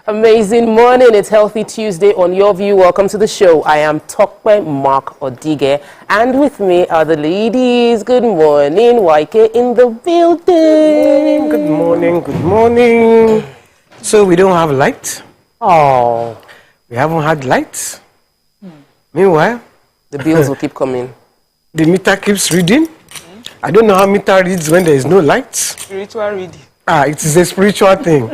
Amazing morning. It's Healthy Tuesday on Your View. Welcome to the show. I am Tokwe Mark Odige, and with me are the ladies. Good morning. YK in the building. Good morning. Good morning. So we don't have light? Oh. We haven't had lights? Meanwhile, the bills will keep coming. The meter keeps reading. I don't know how meter reads when there is no lights. Spiritual reading. It is a spiritual thing.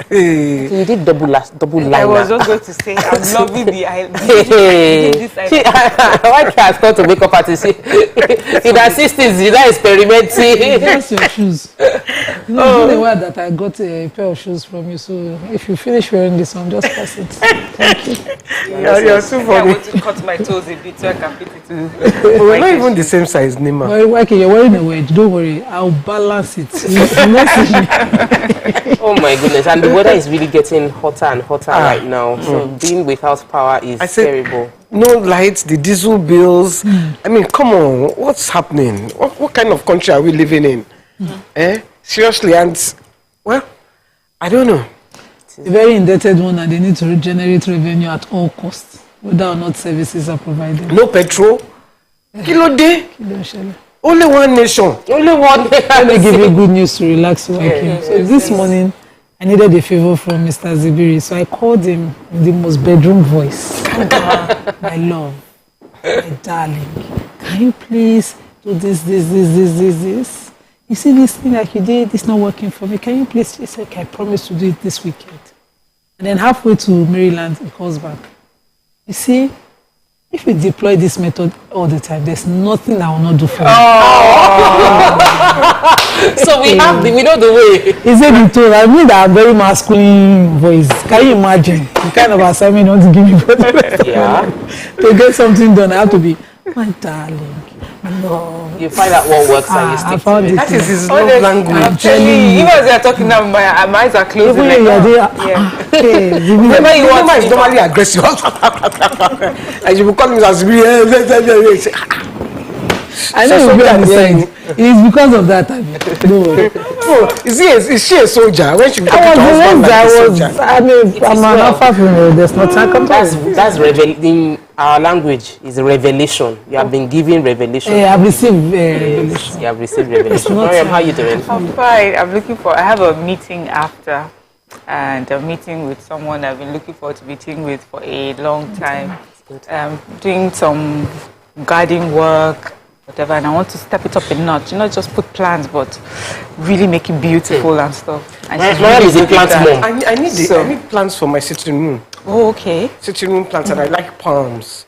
Hey. So you did double liner. I was just going to say, I'm loving the why can't I start to make up artist? In the 60s, you know, experimenting. That's your shoes. You know, the way that I got a pair of shoes from you, so if you finish wearing this one, just pass it. Thank you. You're too funny. I want to cut my toes a bit so I can fit it to. We're not even the same size, Nima. Well, okay, you're wearing a wedge. Don't worry, I'll balance it. Oh my goodness, and the weather is really getting hotter and hotter right now. So being without power is terrible. No lights, the diesel bills. I mean, come on, what's happening? What kind of country are we living in? Seriously, and well, I don't know. It's a very indebted one, and they need to generate revenue at all costs, whether or not services are provided. No petrol. Kilo day. Only one nation. Only one nation. Let me give you good news to relax you. So this morning, I needed a favor from Mr. Zibiri. So I called him in the most bedroom voice. My love, my darling, can you please do this? You see this thing like you did, it's not working for me. Can you please? He said, okay, I promise to do it this weekend. And then halfway to Maryland, he calls back. You see, if we deploy this method all the time, there's nothing I will not do for you. So we know the way. He said he told I mean that very masculine voice. Can you imagine the kind of assignment you want to give me for the rest of my life? To get something done, I have to be, my darling. No. You find out what works and you stick to it. That is his love language. I'm telling you, even as you're talking now, my eyes are closing. Like, Remember, you want is normally aggressive. And you will call him as I know you'll be understand. It is because of that. No. Is she a soldier? When she became I'm an alpha female. There's no time. That's in our language is a revelation. You have been given revelation. I have received revelation. You have received revelation. Mariam, how are you doing? I'm fine. I have a meeting after, and a meeting with someone I've been looking forward to meeting with for a long time. Doing some garden work, whatever, and I want to step it up a notch. Not just put plants, but really make it beautiful and stuff. And Mariam is a plant mom. I need plants for my sitting room. Oh, okay. Sitting room plants, and I like palms.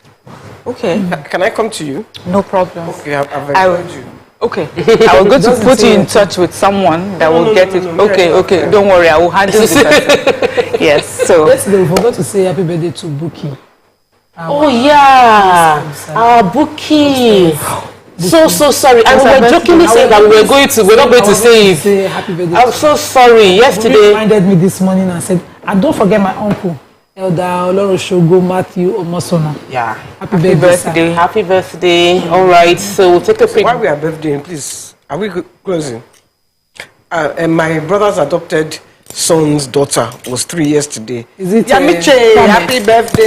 Okay. Can I come to you? No problem. Okay, I've enjoyed you. Okay. I will go to put you in touch with someone that will get it. Okay. Don't worry, I will handle this. Yes. So. Yesterday we forgot to say happy birthday to Buki. Oh yeah, our Buki. So sorry. And we were jokingly saying that we're not going to say it. Happy birthday. I'm so sorry. Yesterday he reminded me this morning and said, and don't forget my uncle, Elder Oloroshogo Matthew Omosona. Yeah. Happy birthday. Happy birthday. All right. So we'll take a break. While we are birthday, please, are we closing? And my brother's adopted son's daughter was 3 years today. Is it happy birthday.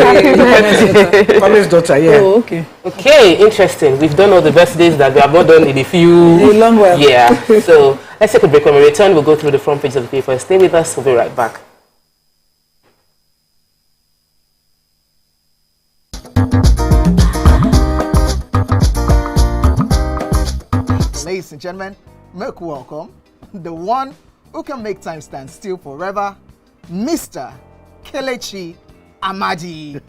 Kwami's daughter, yeah. Oh, okay. Okay, interesting. We've done all the birthdays that we have not done in a long while. Yeah. So let's take a break. When we return, we'll go through the front page of the paper. Stay with us. We'll be right back. Ladies and gentlemen, make welcome the one who can make time stand still forever, Mr. Kelechi Amadi.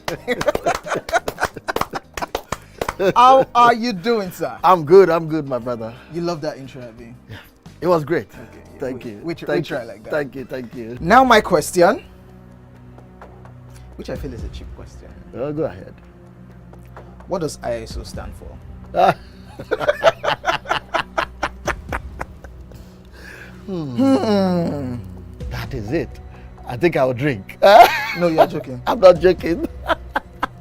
How are you doing, sir? I'm good, my brother. You love that intro, Abby? Yeah. It was great. Okay. Thank you. We try like that. Thank you. Now my question, which I feel is a cheap question. Go ahead. What does ISO stand for? That is it. I think I'll drink. No, you're joking. I'm not joking.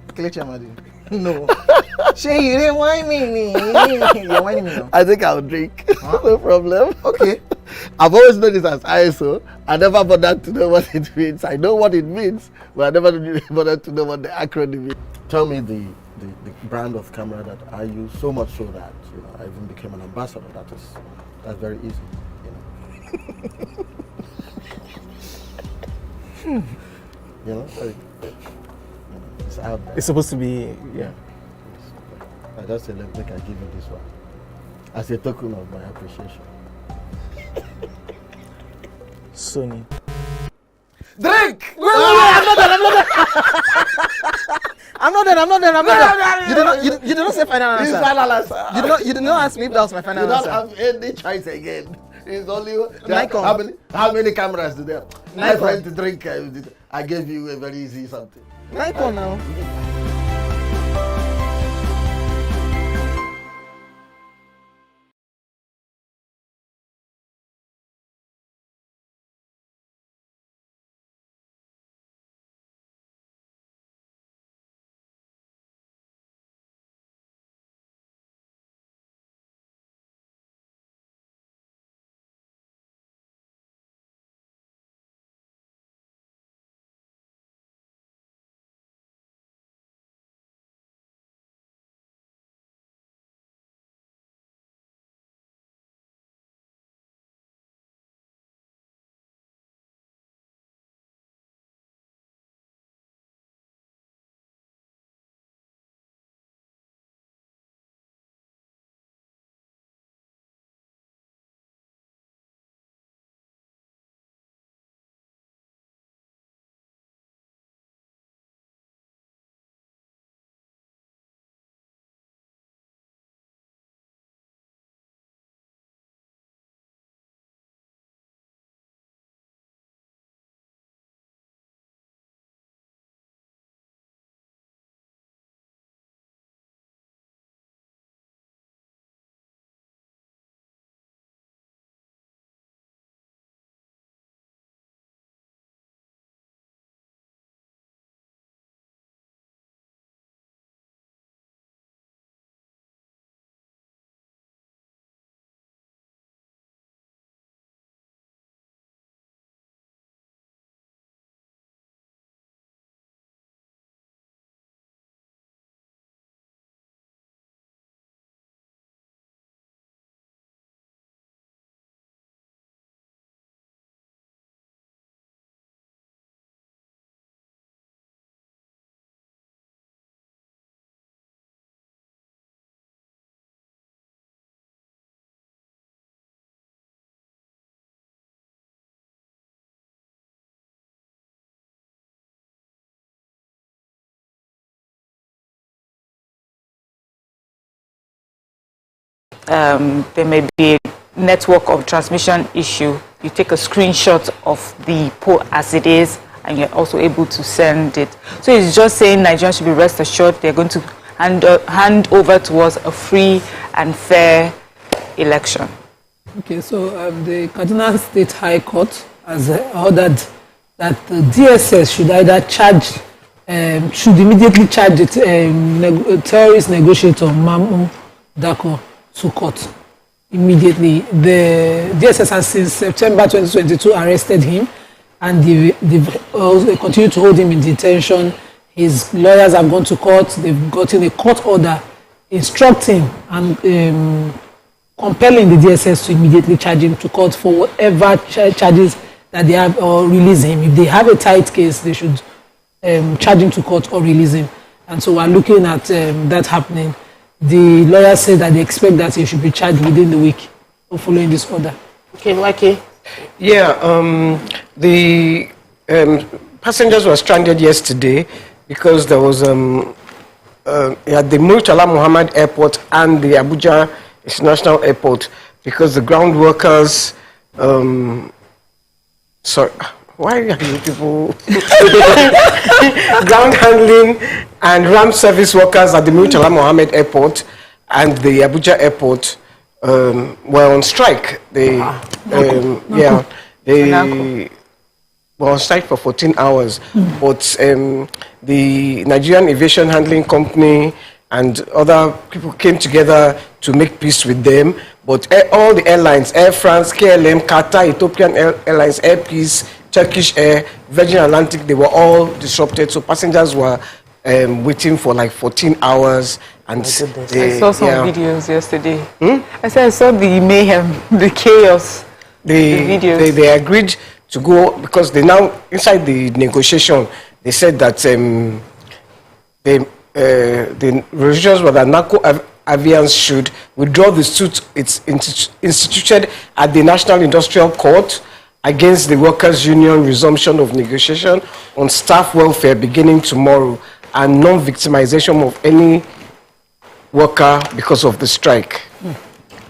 Kelechi Amadi. No. Shay, you didn't whine me. You're whining me now. I think I'll drink. Huh? No problem. Okay. I've always known this as ISO, I never bothered to know what it means. I know what it means, but I never bothered to know what the acronym is. Tell me the brand of camera that I use, so much so that I even became an ambassador. That's very easy. It's out there. It's supposed to be, yeah. I just say, look, I give you this one as a token of my appreciation. Sony. Drink! I'm not done. You did not say final answer. It's final answer. You did not ask me if that was my final You don't answer. have any choice again. It's only Nikon. how many cameras do they have? My Nikon. friend to drink. I gave you a very easy something. Nikon now. There may be a network of transmission issue. You take a screenshot of the poll as it is, and you're also able to send it. So it's just saying Nigerians should be rest assured they're going to hand over to us a free and fair election. Okay, so the Kaduna State High Court has ordered that the DSS should either should immediately charge the terrorist negotiator Mamu Dako to court immediately. The DSS has since September 2022 arrested him, and they've continued to hold him in detention. His lawyers have gone to court. They've gotten a court order instructing and compelling the DSS to immediately charge him to court for whatever charges that they have, or release him. If they have a tight case, they should charge him to court or release him. And so we're looking at that happening. The lawyers say that they expect that he should be charged within the week of following this order. Okay, Mikey. Yeah, the passengers were stranded yesterday because there was at the Murtala Muhammad Airport and the Abuja International Airport, because the ground workers, sorry, why are you people? Ground handling and ramp service workers at the Murtala Muhammad Airport and the Abuja Airport were on strike. They were on strike for 14 hours. But the Nigerian Aviation Handling Company and other people came together to make peace with them. But all the airlines, Air France, KLM, Qatar, Ethiopian Airlines, Air Peace, Turkish Air, Virgin Atlantic, they were all disrupted. So passengers were waiting for like 14 hours. And I saw some videos yesterday. I said I saw the mayhem, the chaos. The videos. They agreed to go because they now, inside the negotiation, they said that the resolutions were that narco avians should withdraw the suit it's instituted at the National Industrial Court against the workers' union resumption of negotiation on staff welfare beginning tomorrow and non-victimization of any worker because of the strike.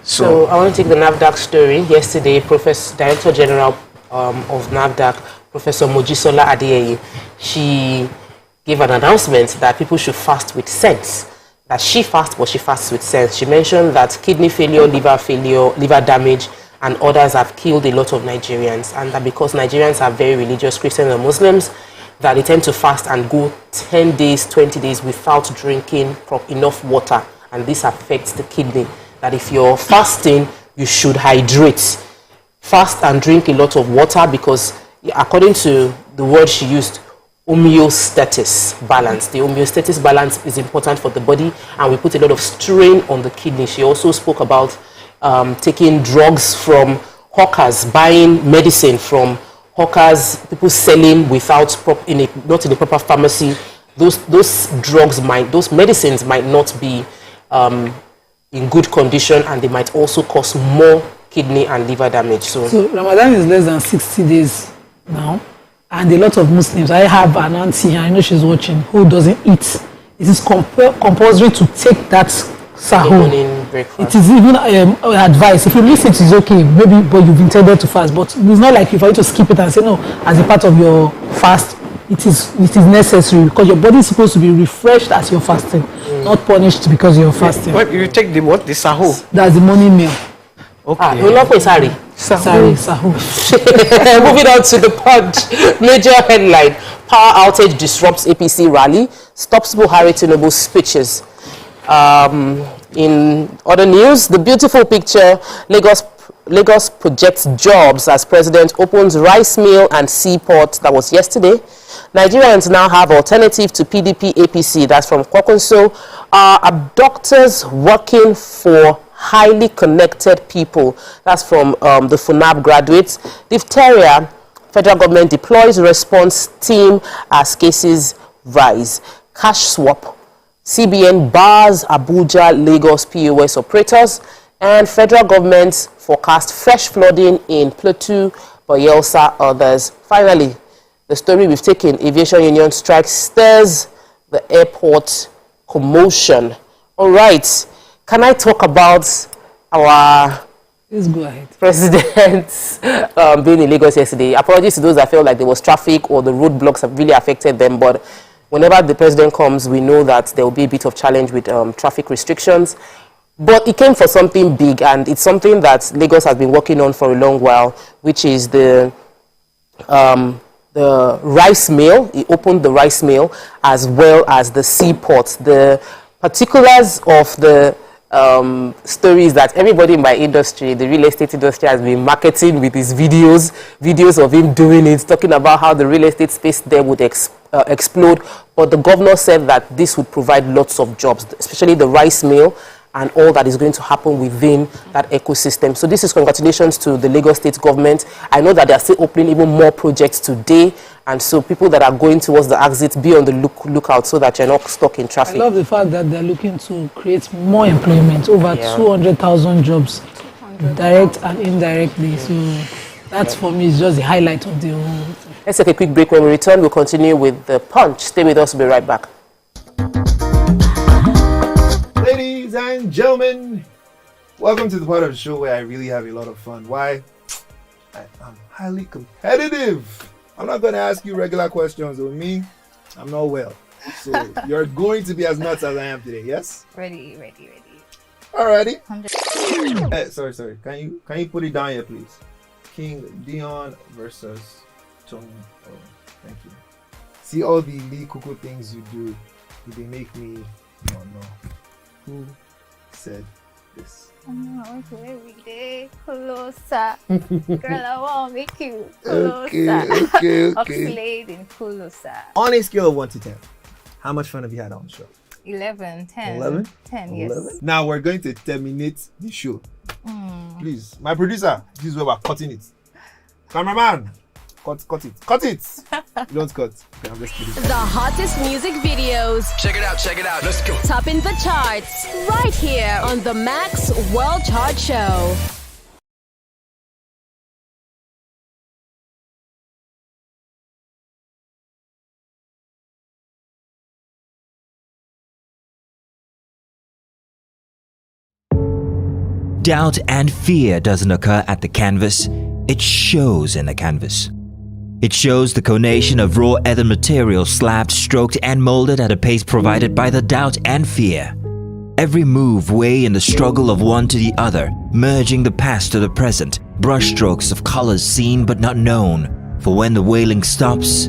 So I want to take the NAFDAC story. Yesterday, Director General of NAFDAC, Professor Mojisola Adeyeye, she gave an announcement that people should fast with sense. That she fasts, but she fasts with sense. She mentioned that kidney failure, liver damage, and others have killed a lot of Nigerians, and that because Nigerians are very religious, Christians and Muslims, that they tend to fast and go 10 days, 20 days without drinking enough water, and this affects the kidney. That if you're fasting, you should hydrate. Fast and drink a lot of water because, according to the word she used, homeostasis balance. The homeostasis balance is important for the body, and we put a lot of strain on the kidney. She also spoke about taking drugs from hawkers, buying medicine from hawkers, people selling without not in a proper pharmacy. Those drugs those medicines might not be in good condition, and they might also cause more kidney and liver damage. So Ramadan is less than 60 days now, and a lot of Muslims, I have an auntie here, I know she's watching, who doesn't eat. It is compulsory to take that sahur. It is even advice. If you miss it, it's okay, maybe, but you've intended to fast. But it's not like if you to skip it and say no, as a part of your fast, it is necessary because your body is supposed to be refreshed as you're fasting, not punished because you're fasting. What you take the what? The sahur? That's the morning meal. Okay. Sorry, sahur. Moving on to the Punch. Major headline: power outage disrupts APC rally, stops Buhari Tinubu's speeches. In other news, the beautiful picture: Lagos projects jobs as president opens rice mill and seaport. That was yesterday. Nigerians now have alternative to PDP APC. That's from Kwakunso. Abductors working for highly connected people. That's from the FUNAB graduates. Diphtheria, federal government deploys response team as cases rise. Cash swap, CBN bars Abuja, Lagos POS operators, and federal government forecast fresh flooding in Plateau, Bayelsa, others. Finally, the story we've taken: aviation union strike stirs the airport commotion. All right. Can I talk about our Please go ahead. president being in Lagos yesterday? Apologies to those that felt like there was traffic or the roadblocks have really affected them, but whenever the president comes, we know that there will be a bit of challenge with traffic restrictions. But it came for something big, and it's something that Lagos has been working on for a long while, which is the rice mill. He opened the rice mill as well as the seaport. The particulars of the stories that everybody in my industry, the real estate industry, has been marketing with his videos of him doing it, talking about how the real estate space there would explode. But the governor said that this would provide lots of jobs, especially the rice mill and all that is going to happen within that ecosystem. So this is congratulations to the Lagos State government. I know that they are still opening even more projects today, and so people that are going towards the exit, be on the lookout so that you're not stuck in traffic. I love the fact that they're looking to create more employment, over 200,000 jobs, direct and indirectly. So that's for me is just the highlight of the whole. Let's take a quick break. When we return, we'll continue with the Punch. Stay with us. We'll be right back. Ladies and gentlemen, welcome to the part of the show where I really have a lot of fun. Why? I'm highly competitive. I'm not going to ask you regular questions with me. I'm not well. So you're going to be as nuts as I am today, yes? Ready. Alrighty. Sorry. Can you put it down here, please? King Dion versus Tumor. Oh, thank you. See all the Lee Kuku things you do. They make me Oh no. Who said this? I want to every day closer. Girl, I want to make you closer. Okay. Upslading closer. On a scale of 1 to 10, how much fun have you had on the show? 11, 10. 11? 10, yes. 11? Now we're going to terminate the show. Please, my producer, this is where we're cutting it. Cameraman, cut it. Cut it! You don't cut. Okay, I'm just kidding. The hottest music videos. Check it out. Let's go. Topping the charts. Right here on the Max World Chart Show. Doubt and fear doesn't occur at the canvas, it shows in the canvas. It shows the conation of raw ether material slabbed, stroked, and molded at a pace provided by the doubt and fear. Every move weigh in the struggle of one to the other, merging the past to the present, brushstrokes of colors seen but not known. For when the wailing stops,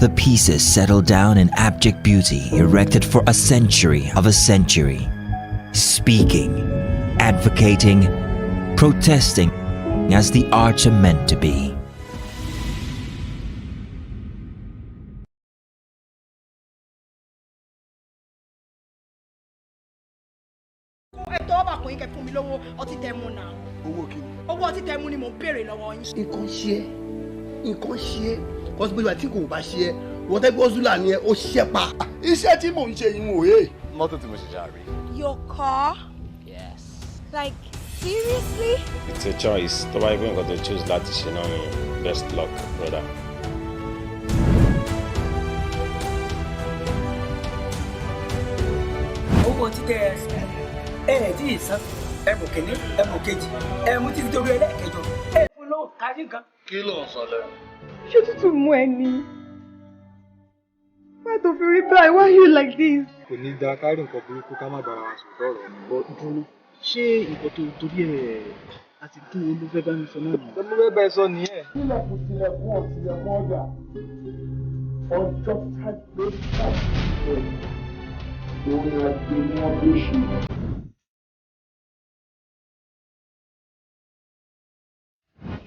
the pieces settle down in abject beauty erected for a century of a century. Speaking, advocating, protesting as the arts are meant to be. Your car? Yes. Like, seriously? It's a choice. The Bible ain't got to choose Latin. Best luck, brother. Owó títẹ tí ì san ẹ̀bù kìíní ẹ̀bù kejì ẹ̀mú títí torí ẹlẹ́ẹ̀kẹjọ ẹ̀bù ló kárí nǹkan. Kí ló ń sọ lẹ́nu? Ṣé tútù mú ẹ ní? Why tó fi rí báyìí? Why are you like this? Kò ní da kárí nǹkan burúkú ká má bára wa sọ̀rọ̀ ọ̀rọ̀ bọ́ dúró. Ṣé nǹkan tó torí ẹ̀ àti tó ló fẹ́ bá mi sọ náà nìyẹn? Mo fẹ́ bá ẹ sọ nìyẹn. Tilẹ̀kùn ọjà. Ọjọ́ tágbé tágbé. Orí ẹgbẹ́ ni wọ́n gbé ṣe.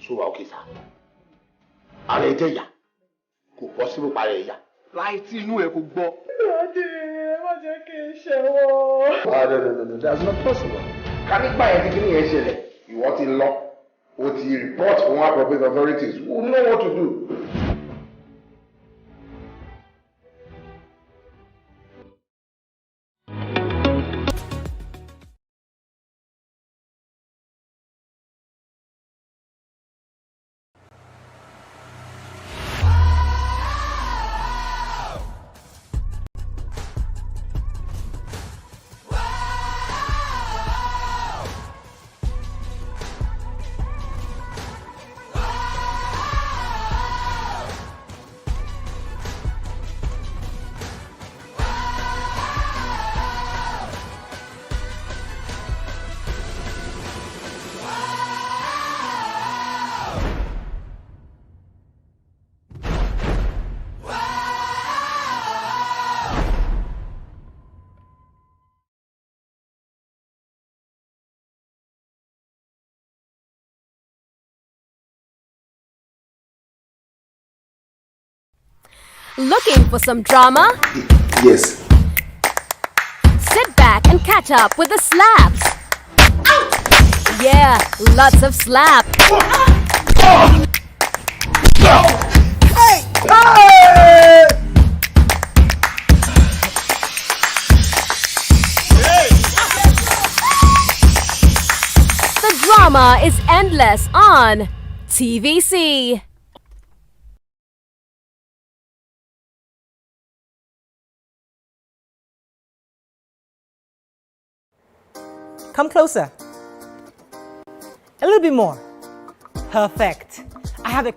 Ṣùgbọ́n òkè sá. Ààrẹ ẹ̀jẹ̀ ìyá. Kò bọ́ síbò parẹ́ ìyá. Láì tí inú ẹ kò gbọ́. Daddy, má jẹ́ kí n ṣẹ̀wọ̀n. No, that's not possible. Ká nígbà yẹn tí kí ni yẹn ṣẹlẹ̀, ìwọ ti lọ. O ti report fún appropriate authorities who know what to do. Looking for some drama? Yes. Sit back and catch up with the slaps. Yeah, lots of slap. The drama is endless on TVC. Come closer. A little bit more. Perfect. I have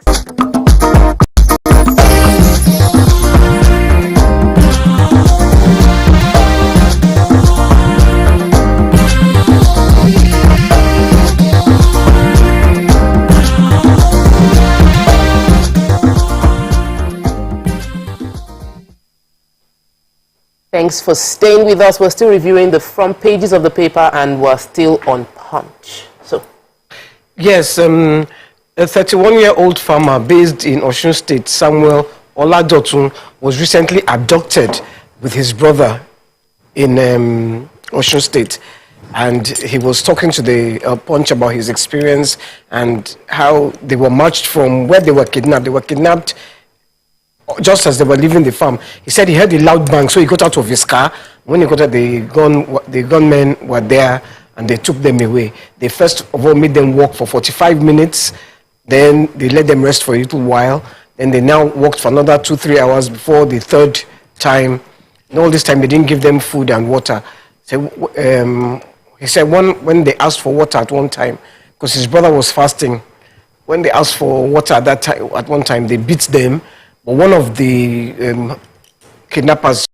Thanks for staying with us. We're still reviewing the front pages of the paper and we're still on Punch. So, yes, a 31-year-old farmer based in Osun State, Samuel Oladotun, was recently abducted with his brother in Osun State. And he was talking to the Punch about his experience and how they were marched from where they were kidnapped. They were kidnapped just as they were leaving the farm. He said he heard a loud bang, so he got out of his car. When he got out, the gunmen were there and they took them away. They first of all made them walk for 45 minutes. Then they let them rest for a little while. Then they now walked for another 2-3 hours before the third time. And all this time they didn't give them food and water. So, he said when they asked for water at one time, because his brother was fasting, when they asked for water at one time, they beat them. But one of the kidnappers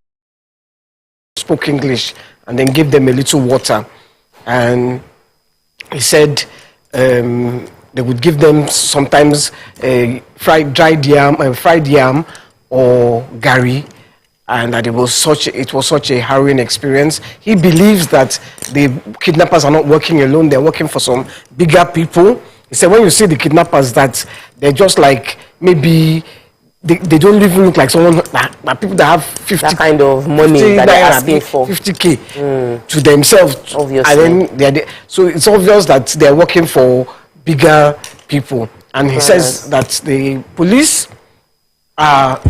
spoke English and then gave them a little water. And he said they would give them sometimes dried yam or gari, and that it was such a harrowing experience. He believes that the kidnappers are not working alone; they're working for some bigger people. He said when you see the kidnappers, that they're just like maybe. They don't even look like someone that people that have 50 that kind of money that they're asking for 50K to themselves. Obviously. And then so it's obvious that they're working for bigger people. And he says that the police are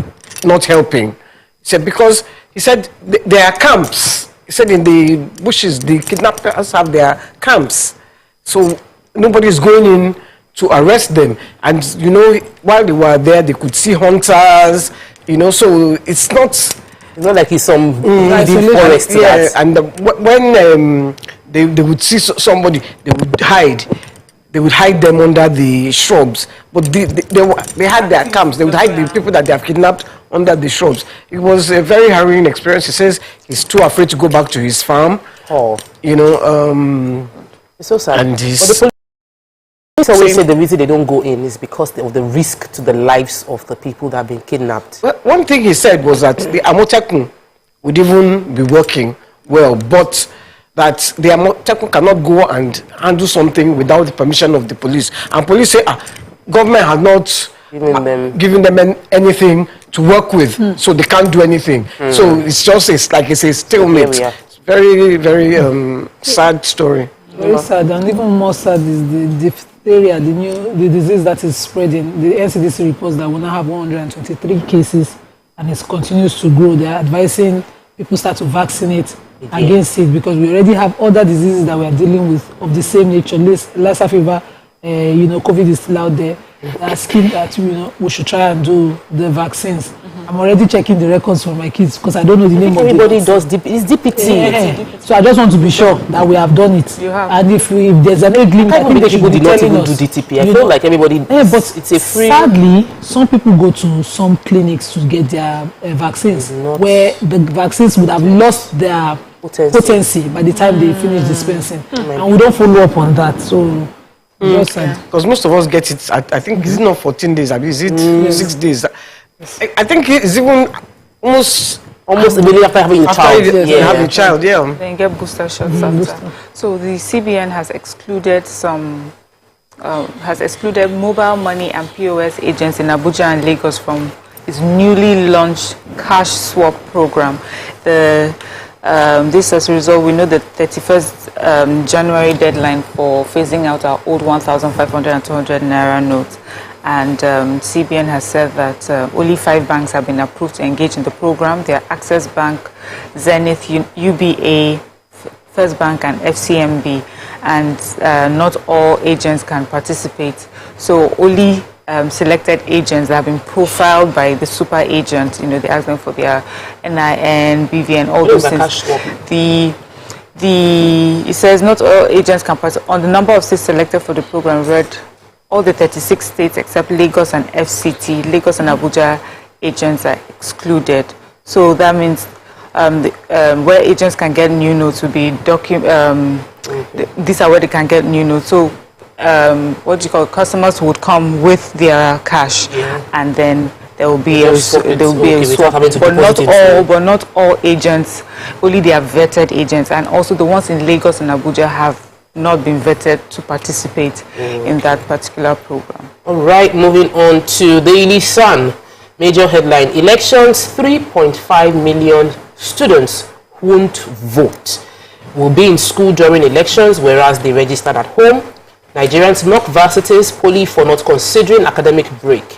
not helping. He said because he said there are camps. He said in the bushes the kidnappers have their camps. So nobody is going in to arrest them, and while they were there they could see hunters, so it's not like it's some forest. And when they would see somebody, they would hide them under the shrubs, but they had their camps. They would hide the people that they have kidnapped under the shrubs. It was a very harrowing experience. He says he's too afraid to go back to his farm. It's so sad. And Police always say the reason they don't go in is because of the risk to the lives of the people that have been kidnapped. Well, one thing he said was that the Omotayo would even be working well, but that the Omotayo cannot go and handle something without the permission of the police. And police say, government has not given them anything to work with, so they can't do anything. So it's like it's a stalemate. It's very, very sad story. Very sad, and even more sad is the diphtheria, the disease that is spreading. The NCDC reports that we now have 123 cases, and it continues to grow. They are advising people start to vaccinate against it because we already have other diseases that we are dealing with of the same nature. Lassa fever, COVID is still out there. Asking that we should try and do the vaccines. I'm already checking the records for my kids because I don't know the name of it. Everybody does it's DPT. So I just want to be sure that we have done it. You have. And if there's an age limit, I think they should be telling us. Do DTP. I feel like everybody. But it's a free. Sadly, some people go to some clinics to get their vaccines, where the vaccines would have lost their potency by the time they finish dispensing, and we don't follow up on that. So. Because most of us get it, I think it's not 14 days, is it 6 days? I think it's even almost immediately after having a child. Having a child, Then get booster shots after. So the CBN has excluded mobile money and POS agents in Abuja and Lagos from its newly launched cash swap program. This as a result, we know the 31st January deadline for phasing out our old 1,500 and 200 naira notes. And CBN has said that only 5 banks have been approved to engage in the program. They are Access Bank, Zenith, UBA, First Bank and FCMB. And not all agents can participate. So only selected agents that have been profiled by the super agent, they ask them for their NIN, BVN, all those things. It says not all agents can participate. On the number of states selected for the program, read all the 36 states except Lagos and FCT, Lagos and Abuja agents are excluded. So that means where agents can get new notes will be these are where they can get new notes. So customers would come with their cash, and then there will be a swap, but not all agents. Only they are vetted agents, and also the ones in Lagos and Abuja have not been vetted to participate in that particular program. All right, moving on to Daily Sun. Major headline: elections, 3.5 million students won't vote. Will be in school during elections, whereas they registered at home. Nigerians knock varsities poly for not considering academic break.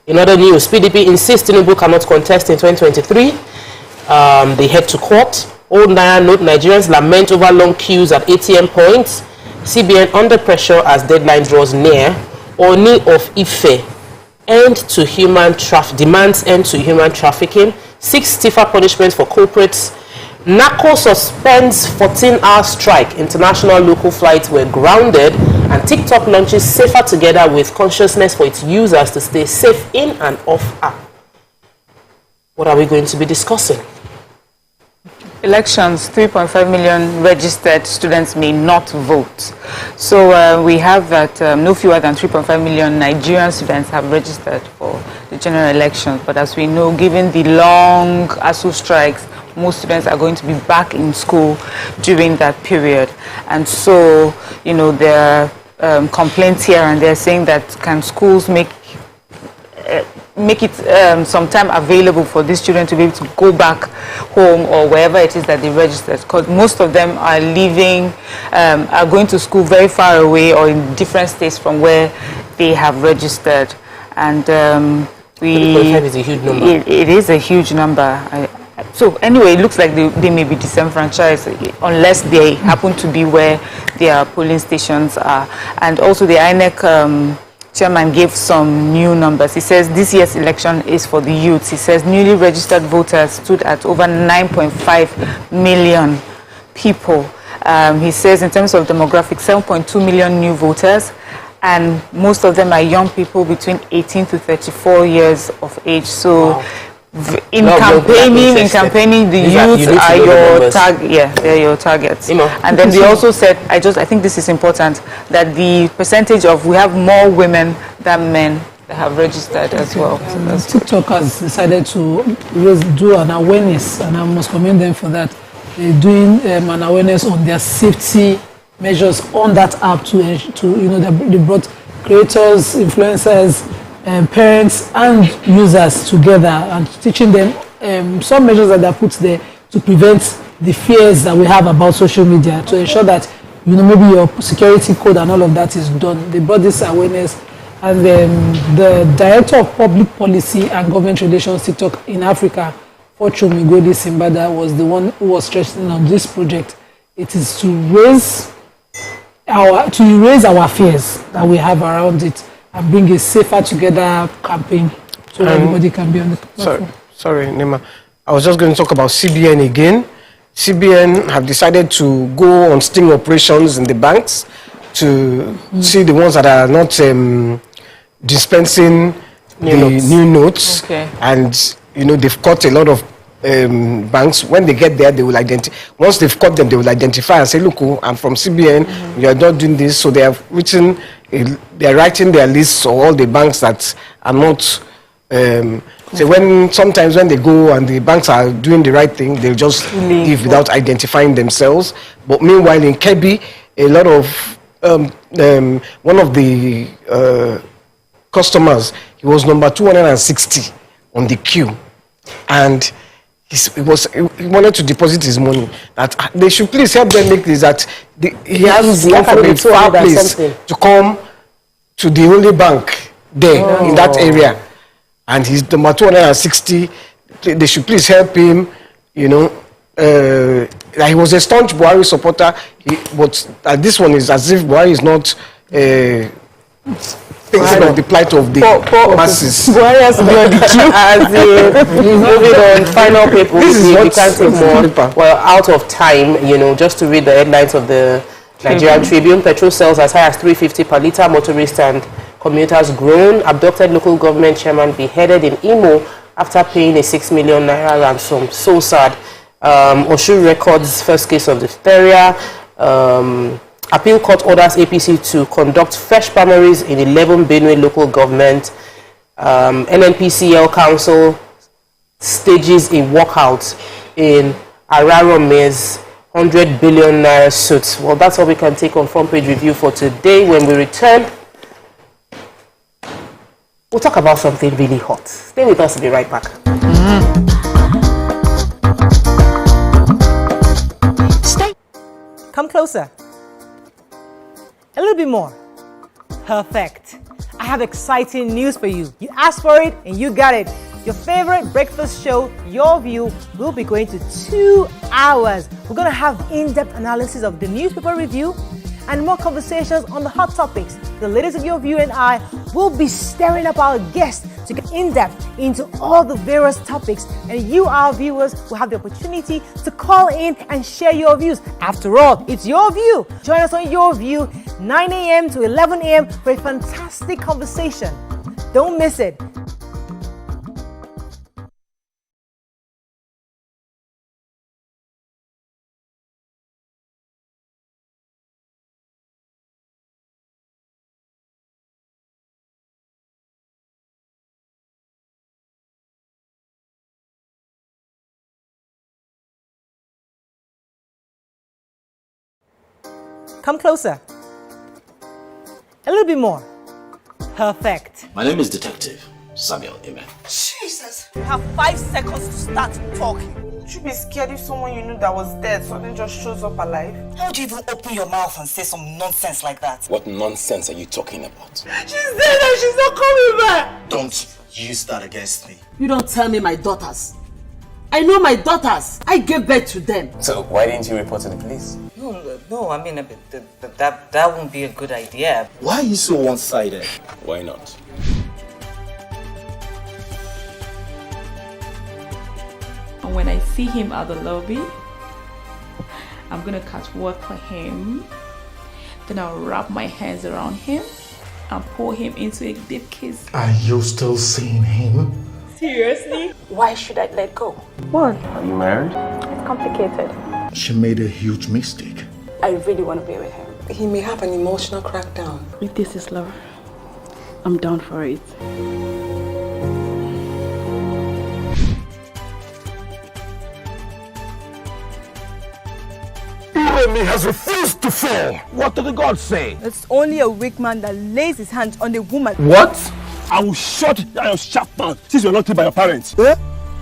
In other news, PDP insists Tinubu cannot contest in 2023. They head to court. Old Naira note: Nigerians lament over long queues at ATM points. CBN under pressure as deadline draws near. Oni of Ife demands end to human trafficking. 6 stiffer punishments for culprits. NACO suspends 14-hour strike. International local flights were grounded. And TikTok launches Safer Together with consciousness for its users to stay safe in and off app. What are we going to be discussing? Elections, 3.5 million registered students may not vote. So we have that no fewer than 3.5 million Nigerian students have registered for the general elections. But as we know, given the long ASU strikes, most students are going to be back in school during that period. And so, you know, there are complaints here and they're saying that can schools make it some time available for these children to be able to go back home or wherever it is that they registered, because most of them are leaving, are going to school very far away or in different states from where they have registered. And 3.5 is a huge number. It is a huge number. So anyway, it looks like they may be disenfranchised unless they happen to be where their polling stations are. And also the INEC chairman gave some new numbers. He says this year's election is for the youths. He says newly registered voters stood at over 9.5 million people. He says in terms of demographics, 7.2 million new voters, and most of them are young people between 18 to 34 years of age. So wow. In campaigning, the youth are your target. Yeah, they're your targets. And then they also said, I think this is important, that the percentage of, we have more women than men that have registered as well. So TikTok has decided to do an awareness, and I must commend them for that. They're doing an awareness on their safety measures on that app to they brought creators, influencers, parents and users together and teaching them some measures that are put there to prevent the fears that we have about social media, to ensure that maybe your security code and all of that is done. They brought this awareness, and then the director of public policy and government relations TikTok in Africa, Fortune Migodi Simbada, was the one who was stressing on this project. It is to erase our fears that we have around it and bring a Safer Together campaign so everybody can be on the platform. Sorry, Nima. I was just going to talk about CBN again. CBN have decided to go on sting operations in the banks to see the ones that are not dispensing new notes. Okay. And, they've caught a lot of banks. When they get there, they will identify. Once they've caught them, they will identify and say, look, I'm from CBN, you are not doing this. So they have written, they're writing their lists of all the banks that are not. So sometimes when they go and the banks are doing the right thing, they'll just leave without identifying themselves. But meanwhile, in Kebbi, a lot of one of the customers, he was number 260 on the queue, and he wanted to deposit his money. That they should please help them make this. That he has to come from a far place to come to the only bank there in that area, and he's number 260. They should please help him. He was a staunch Buhari supporter, but this one is as if Buhari is not thinking of the plight of the masses. Buhari has to be on the queue. Moving on, final paper. We can't take more. Well, out of time, just to read the headlines of the Nigerian Tribune. Petrol sells as high as 350 per litre. Motorists and commuters groan. Abducted local government chairman beheaded in Imo after paying a 6 million naira ransom. So sad. Oshu records first case of diphtheria. Appeal court orders APC to conduct fresh primaries in 11 Benue local government NNPCL Council stages a walkout in Ararome's 100 billion naira suit. Well, that's all we can take on front page review for today. When we return, we'll talk about something really hot. Stay with us, we'll be right back. Come closer. A little bit more. Perfect. I have exciting news for you. You asked for it and you got it. Your favorite breakfast show, Your View, will be going to 2 hours. We're going to have in-depth analysis of the newspaper review and more conversations on the hot topics. The ladies of Your View and I will be stirring up our guests to get in-depth into all the various topics, and you, our viewers, will have the opportunity to call in and share your views. After all, it's your view. Join us on Your View, 9 a.m. to 11 a.m. for a fantastic conversation. Don't miss it. Come closer. A little bit more. Perfect. My name is Detective Samuel Amen. Jesus! You have 5 seconds to start talking. Would you be scared if someone you knew that was dead suddenly just shows up alive? How do you even open your mouth and say some nonsense like that? What nonsense are you talking about? She's dead and she's not coming back! Don't use that against me. You don't tell me my daughters. I know my daughters. I gave birth to them. So why didn't you report to the police? No, I mean, that won't be a good idea. Why are you so one-sided? Why not? And when I see him at the lobby, I'm gonna catch work for him. Then I'll wrap my hands around him and pull him into a deep kiss. Are you still seeing him? Seriously? Why should I let go? What? Are you married? It's complicated. She made a huge mistake. I really want to be with him. He may have an emotional crackdown. If this is love, I'm down for it. He has refused to fall. What did the gods say? It's only a weak man that lays his hands on a woman. What? I will shut down your sharp mouth since you're not killed by your parents. Eh?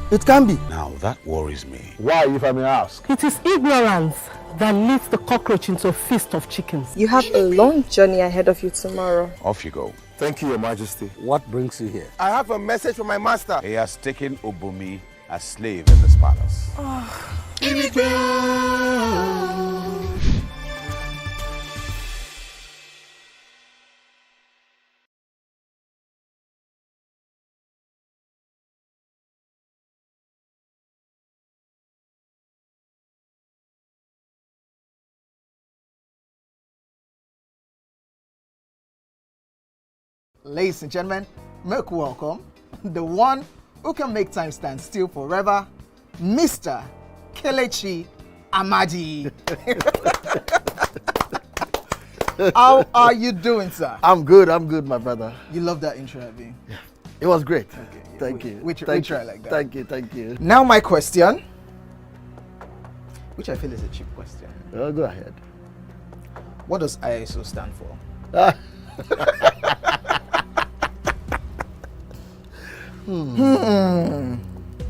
It can be. Now that worries me. Why, if I may ask? It is ignorance that leads the cockroach into a feast of chickens. You have a long journey ahead of you tomorrow. Off you go. Thank you, Your Majesty. What brings you here? I have a message from my master. He has taken Obumi as slave in this palace. Ladies and gentlemen, make welcome the one who can make time stand still forever, Mr. Kelechi Amadi. How are you doing, sir? I'm good, my brother. You love that intro, Abi? Yeah. It was great. Okay, Thank you. We try like that. Thank you. Now my question, which I feel is a cheap question. Oh, go ahead. What does ISO stand for?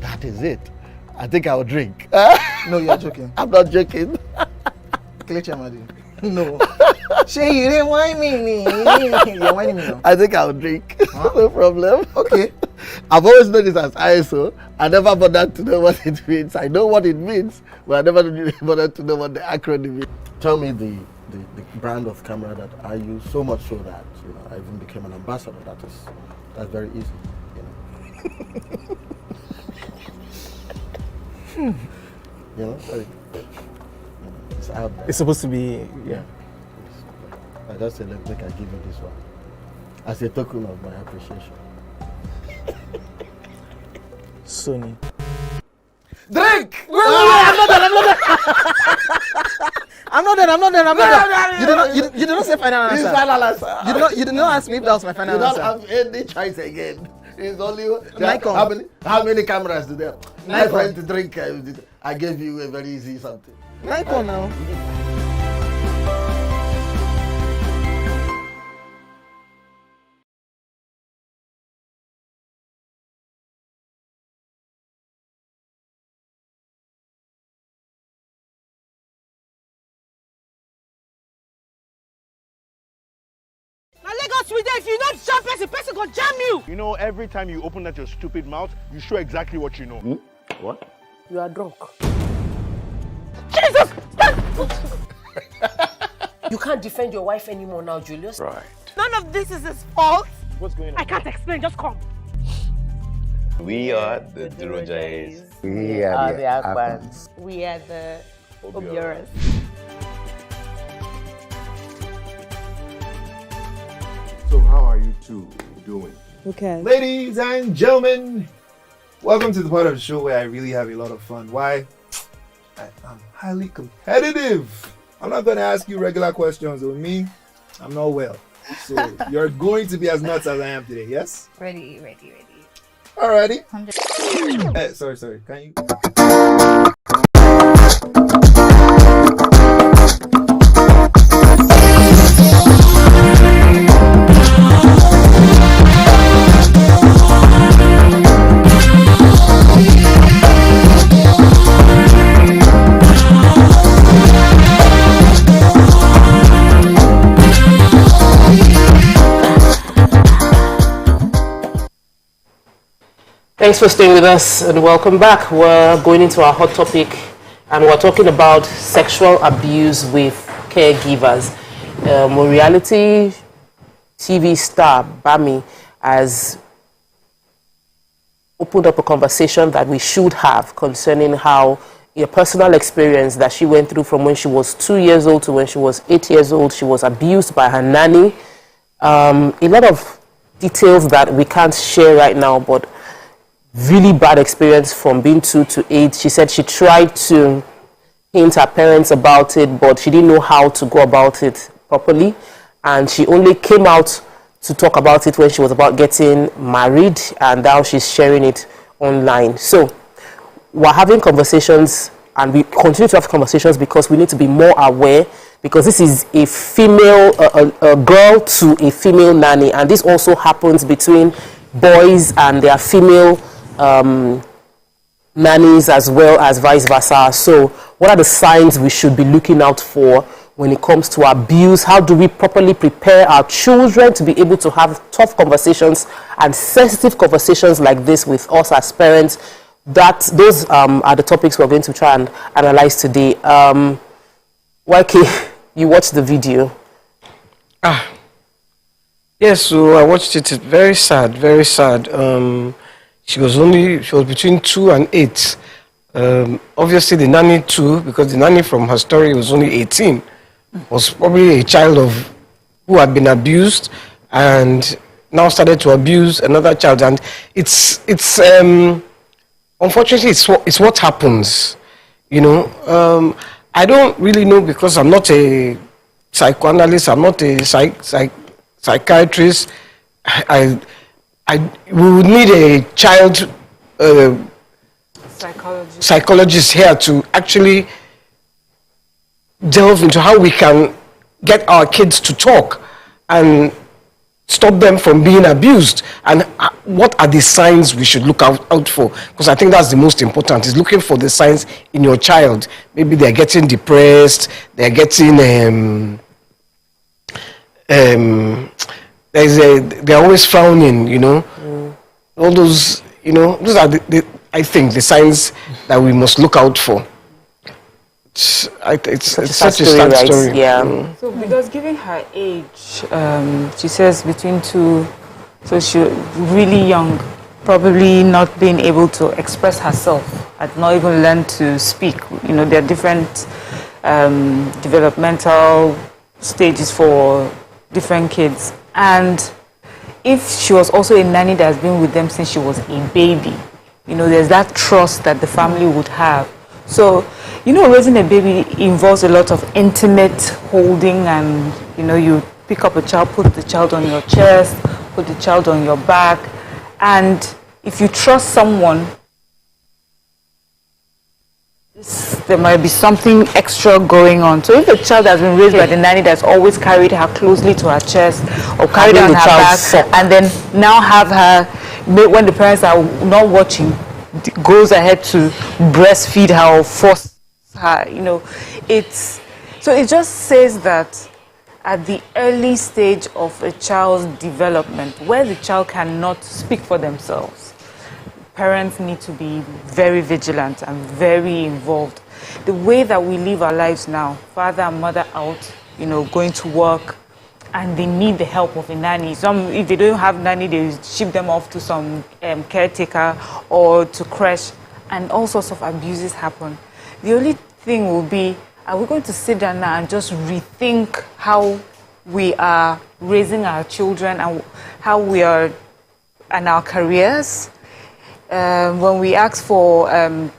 That is it. I think I'll drink. No, you're joking. I'm not joking. Kelechi Amadi. No. Shay, you didn't whine me. You're whining me now. I think I'll drink. Huh? No problem. Okay. I've always known it as ISO. I never bothered to know what it means. I know what it means, but I never bothered to know what the acronym means. Tell me the brand of camera that I use, so much so that I even became an ambassador. That's very easy. It's out there. It's supposed to be, yeah. I just said, let me give you this one as a token of my appreciation. Sony. Drink! I'm not done. You did not say final answer. Final answer. You did not ask me if that was my final answer. You don't have any choice again. It's only how many cameras do they have? My friend to drink. I gave you a very easy something. Nikon now. Now Lagos with if you don't jump person go jam you. You know, every time you open that your stupid mouth, you show exactly what you know. What? You are drunk. Jesus! Stop! You can't defend your wife anymore now, Julius. Right. None of this is his fault. What's going on? I can't explain, just come. We are the Durojays. We are the Akbans. We are the Obioras. So how are you two doing? Okay. Ladies and gentlemen, welcome to the part of the show where I really have a lot of fun. Why? I'm highly competitive. I'm not going to ask you regular questions on me. I'm not well. So you're going to be as nuts as I am today, yes? Ready. Alrighty. Hey, sorry. Can you? Thanks for staying with us and welcome back. We're going into our hot topic and we're talking about sexual abuse with caregivers. Reality TV star Bami has opened up a conversation that we should have concerning how a personal experience that she went through from when she was 2 years old to when she was 8 years old. She was abused by her nanny. A lot of details that we can't share right now, but really bad experience from being 2 to 8. She said she tried to hint her parents about it, but she didn't know how to go about it properly. And she only came out to talk about it when she was about getting married, and now she's sharing it online. So we're having conversations, and we continue to have conversations because we need to be more aware, because this is a female, a girl to a female nanny, and this also happens between boys and their female nannies as well as vice versa. So what are the signs we should be looking out for when it comes to abuse? How do we properly prepare our children to be able to have tough conversations and sensitive conversations like this with us as parents? Those are the topics we're going to try and analyze today. YK, you watched the video. Yes, so I watched it. It's very sad, very sad. She was between 2 and 8. Obviously the nanny too, because the nanny from her story was only 18, was probably a child of who had been abused and now started to abuse another child. And it's unfortunately it's what happens, you know. I don't really know, because I'm not a psychoanalyst, I'm not a psychiatrist. We would need a child psychologist here to actually delve into how we can get our kids to talk and stop them from being abused, and what are the signs we should look out for, because I think that's the most important, is looking for the signs in your child. Maybe they're getting depressed, they're getting they're always frowning, you know. All those, you know, those are I think the signs that we must look out for. It's such a sad story. Yeah. So because given her age, she says between 2, so she's really young, probably not being able to express herself, had not even learned to speak. You know, there are different developmental stages for different kids. And if she was also a nanny that has been with them since she was a baby, you know, there's that trust that the family would have. So, you know, raising a baby involves a lot of intimate holding, and, you know, you pick up a child, put the child on your chest, put the child on your back, And if you trust someone, there might be something extra going on. So if a child has been raised by the nanny that's always carried her closely to her chest or carried her on her back, and then now have her, when the parents are not watching, goes ahead to breastfeed her or force her, you know, so it just says that at the early stage of a child's development, where the child cannot speak for themselves, parents need to be very vigilant and very involved. The way that we live our lives now, father and mother out, you know, going to work, and they need the help of a nanny. If they don't have nanny, they ship them off to some caretaker or to creche, and all sorts of abuses happen. The only thing will be, are we going to sit down now and just rethink how we are raising our children and how we are and our careers? When we ask for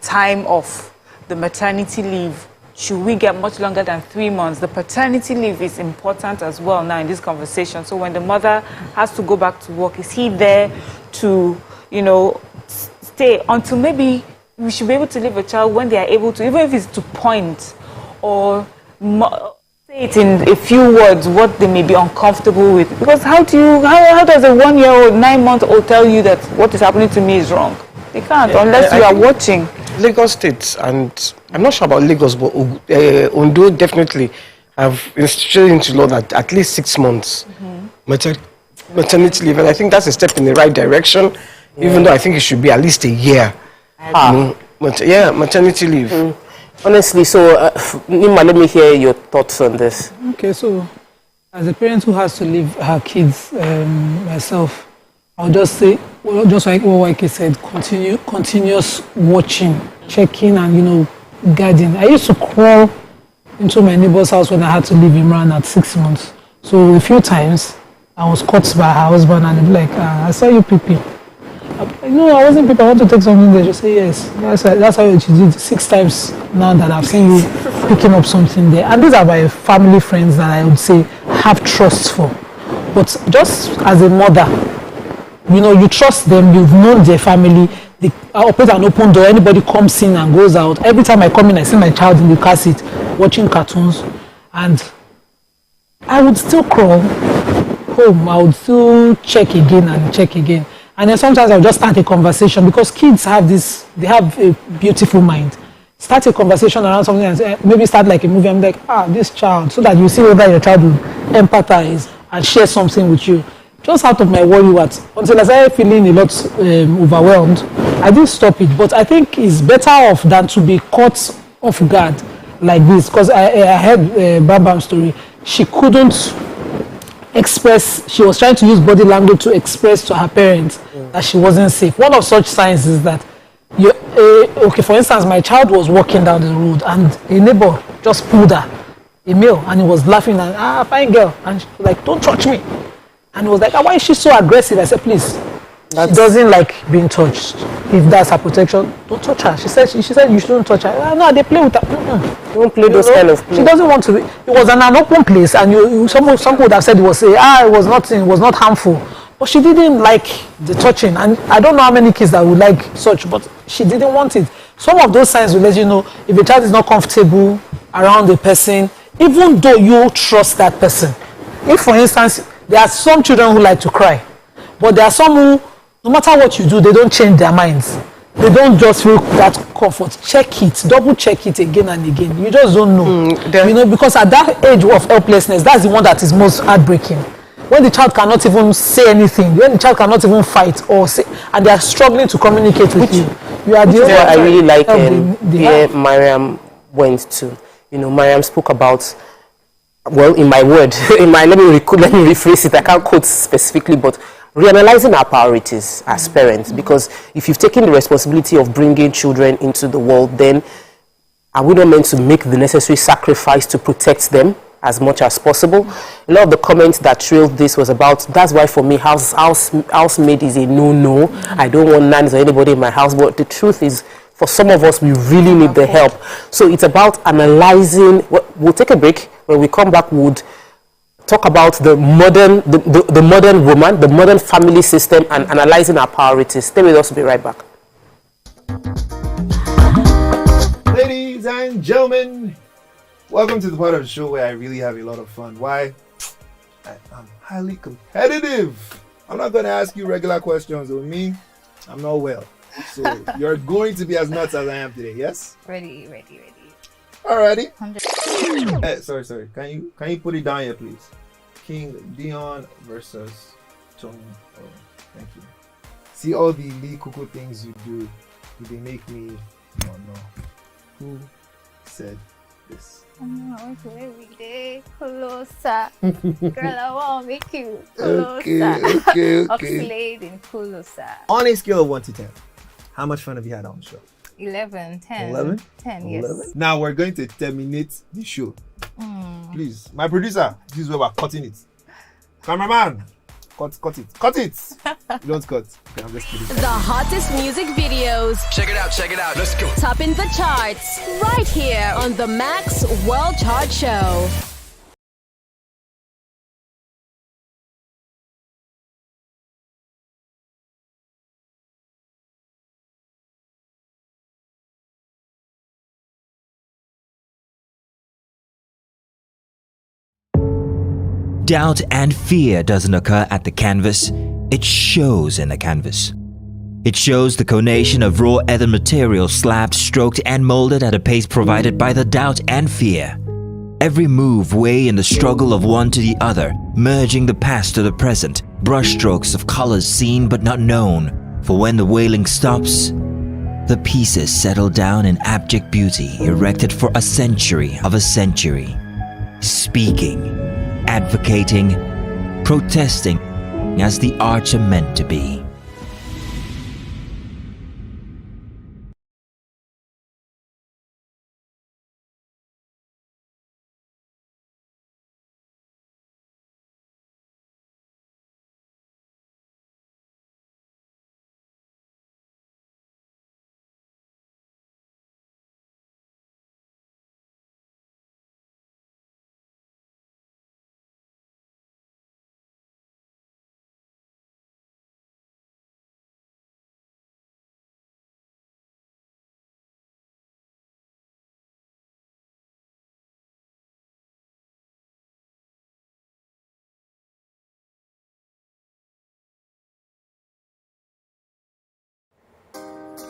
time off, the maternity leave, should we get much longer than 3 months? The paternity leave is important as well now in this conversation. So when the mother has to go back to work, is he there to, you know, stay until maybe we should be able to leave a child when they are able to, even if it's to point or say it in a few words what they may be uncomfortable with. Because how does a 1-year-old, 9-month-old tell you that what is happening to me is wrong? They can't unless you are watching. Lagos State, and I'm not sure about Lagos, but Ondo definitely have instituted into law that at least 6 months maternity leave, and I think that's a step in the right direction, even though I think it should be at least a year. Maternity leave. Honestly, so Nima, let me hear your thoughts on this. Okay, so as a parent who has to leave her kids, myself, I'll just say, well, just like what Waike said, continuous watching, checking, and, you know, guiding. I used to crawl into my neighbor's house when I had to leave Imran at 6 months. So a few times, I was caught by her husband, and they'd be like, I saw you peeping. No, I wasn't peeping. I want to take something there. She said, yes. That's how she did 6 times now that I've seen you picking up something there. And these are my family friends that I would say have trust for. But just as a mother, you know, you trust them, you've known their family, they open an open door, anybody comes in and goes out. Every time I come in, I see my child in the car seat watching cartoons, and I would still crawl home. I would still check again and check again. And then sometimes I'll just start a conversation, because kids have this, they have a beautiful mind. Start a conversation around something and maybe start like a movie. I'm like, this child, so that you see whether your child will empathize and share something with you. Just out of my worry, until I started feeling a lot overwhelmed, I didn't stop it. But I think it's better off than to be caught off guard like this. Because I heard Bam Bam's story. She couldn't express, she was trying to use body language to express to her parents that she wasn't safe. One of such signs is that, okay, for instance, my child was walking down the road and a neighbor just pulled her, a male, and he was laughing and, fine girl. And she was like, don't touch me. And he was like, why is she so aggressive? I said, please. She doesn't like being touched. If that's her protection, don't touch her. She said you shouldn't touch her. No, they play with her. Don't play those kind of play. She doesn't want to be. It was an open place, and some would have said it was it was not harmful. But she didn't like the touching. And I don't know how many kids that would like such, but she didn't want it. Some of those signs will let you know if a child is not comfortable around the person, even though you trust that person. If, for instance, there are some children who like to cry, but there are some who, no matter what you do, they don't change their minds. They don't just feel that comfort. Check it, double check it again and again. You just don't know. You know, because at that age of helplessness, that's the one that is most heartbreaking. When the child cannot even say anything, when the child cannot even fight or say, and they are struggling to communicate with you. You are the only one. I really like where Mariam went to. You know, Mariam spoke about, well, in my word, let me rephrase it. I can't quote specifically, but reanalyzing our priorities as parents. Because if you've taken the responsibility of bringing children into the world, then are we not meant to make the necessary sacrifice to protect them as much as possible? A lot of the comments that trailed this was about, that's why for me housemaid is a no-no. I don't want nannies or anybody in my house. But the truth is, for some of us, we really need the help. So it's about analyzing. We'll take a break. When we come back, we'll talk about the modern woman, the modern family system, and analyzing our priorities. Stay with us, we'll be right back. Ladies and gentlemen, welcome to the part of the show where I really have a lot of fun. Why? I'm highly competitive. I'm not going to ask you regular questions. With me, I'm not well. So you're going to be as nuts as I am today, yes? Ready. Alrighty. Sorry. Can you put it down here, please? King Dion versus Tumor. Oh, thank you. See all the Lee Kuku things you do. They make me. Oh no. Who said this? Every day closer. Girl, I want to make you Okay. Oxylating closer. On a scale of 1 to 10, how much fun have you had on the show? 11, 10. 11? 10, yes. 11? Now we're going to terminate the show. Please, my producer, this is where we're cutting it. Cameraman, cut it. You don't cut. Okay, I'm just kidding. The hottest music videos. Check it out. Let's go. Topping the charts. Right here on the Max World Chart Show. Doubt and fear doesn't occur at the canvas, it shows in the canvas. It shows the conation of raw ether material slabbed, stroked and molded at a pace provided by the doubt and fear. Every move way in the struggle of one to the other, merging the past to the present, brushstrokes of colors seen but not known, for when the wailing stops, the pieces settle down in abject beauty erected for a century of a century. Speaking, advocating, protesting as the arts are meant to be.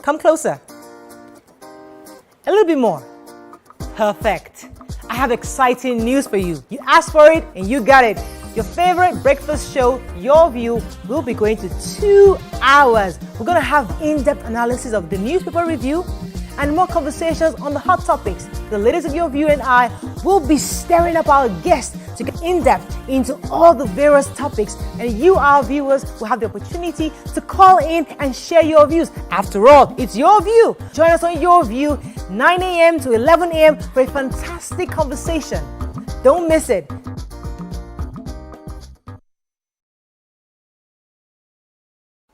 Come closer. A little bit more. Perfect. I have exciting news for you. You asked for it and you got it. Your favorite breakfast show, Your View, will be going to 2 hours. We're going to have in-depth analysis of the newspaper review and more conversations on the hot topics. The ladies of Your View and I will be stirring up our guests to get in-depth into all the various topics, and you, our viewers, will have the opportunity to call in and share your views. After all, it's your view. Join us on Your View, 9 a.m. to 11 a.m. for a fantastic conversation. Don't miss it.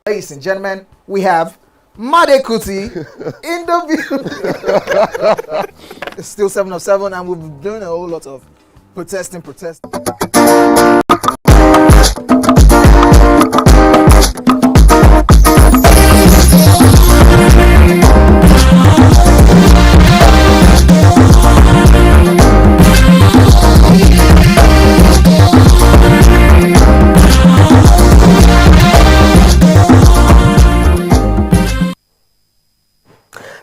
Ladies and gentlemen, we have Made Kuti in the view. It's still 7 of 7, and we've been doing a whole lot of protesting.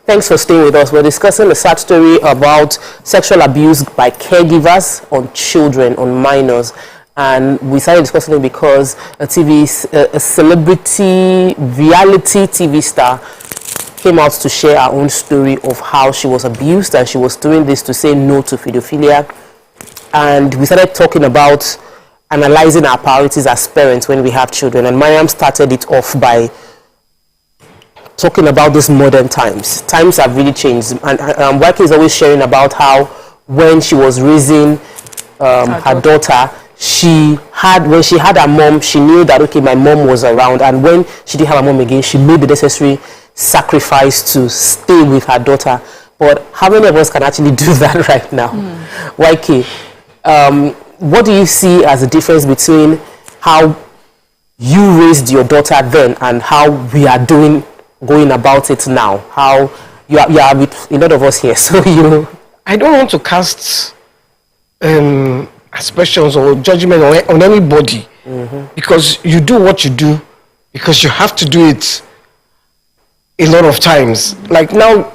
Thanks for staying with us. We're discussing a sad story about sexual abuse by caregivers on children, on minors. And we started discussing it because a celebrity reality TV star came out to share her own story of how she was abused, and she was doing this to say no to pedophilia. And we started talking about analyzing our priorities as parents when we have children. And Mariam started it off by talking about this modern times. Times have really changed. And Waki is always sharing about how when she was raising her daughter, when she had her mom, she knew that, okay, my mom was around. And when she didn't have her mom again, she made the necessary sacrifice to stay with her daughter. But how many of us can actually do that right now? Waki, what do you see as the difference between how you raised your daughter then and how we are going about it now? How you are with a lot of us here, so you... I don't want to cast aspersions or judgment on anybody, because you do what you do because you have to do it a lot of times. Like now,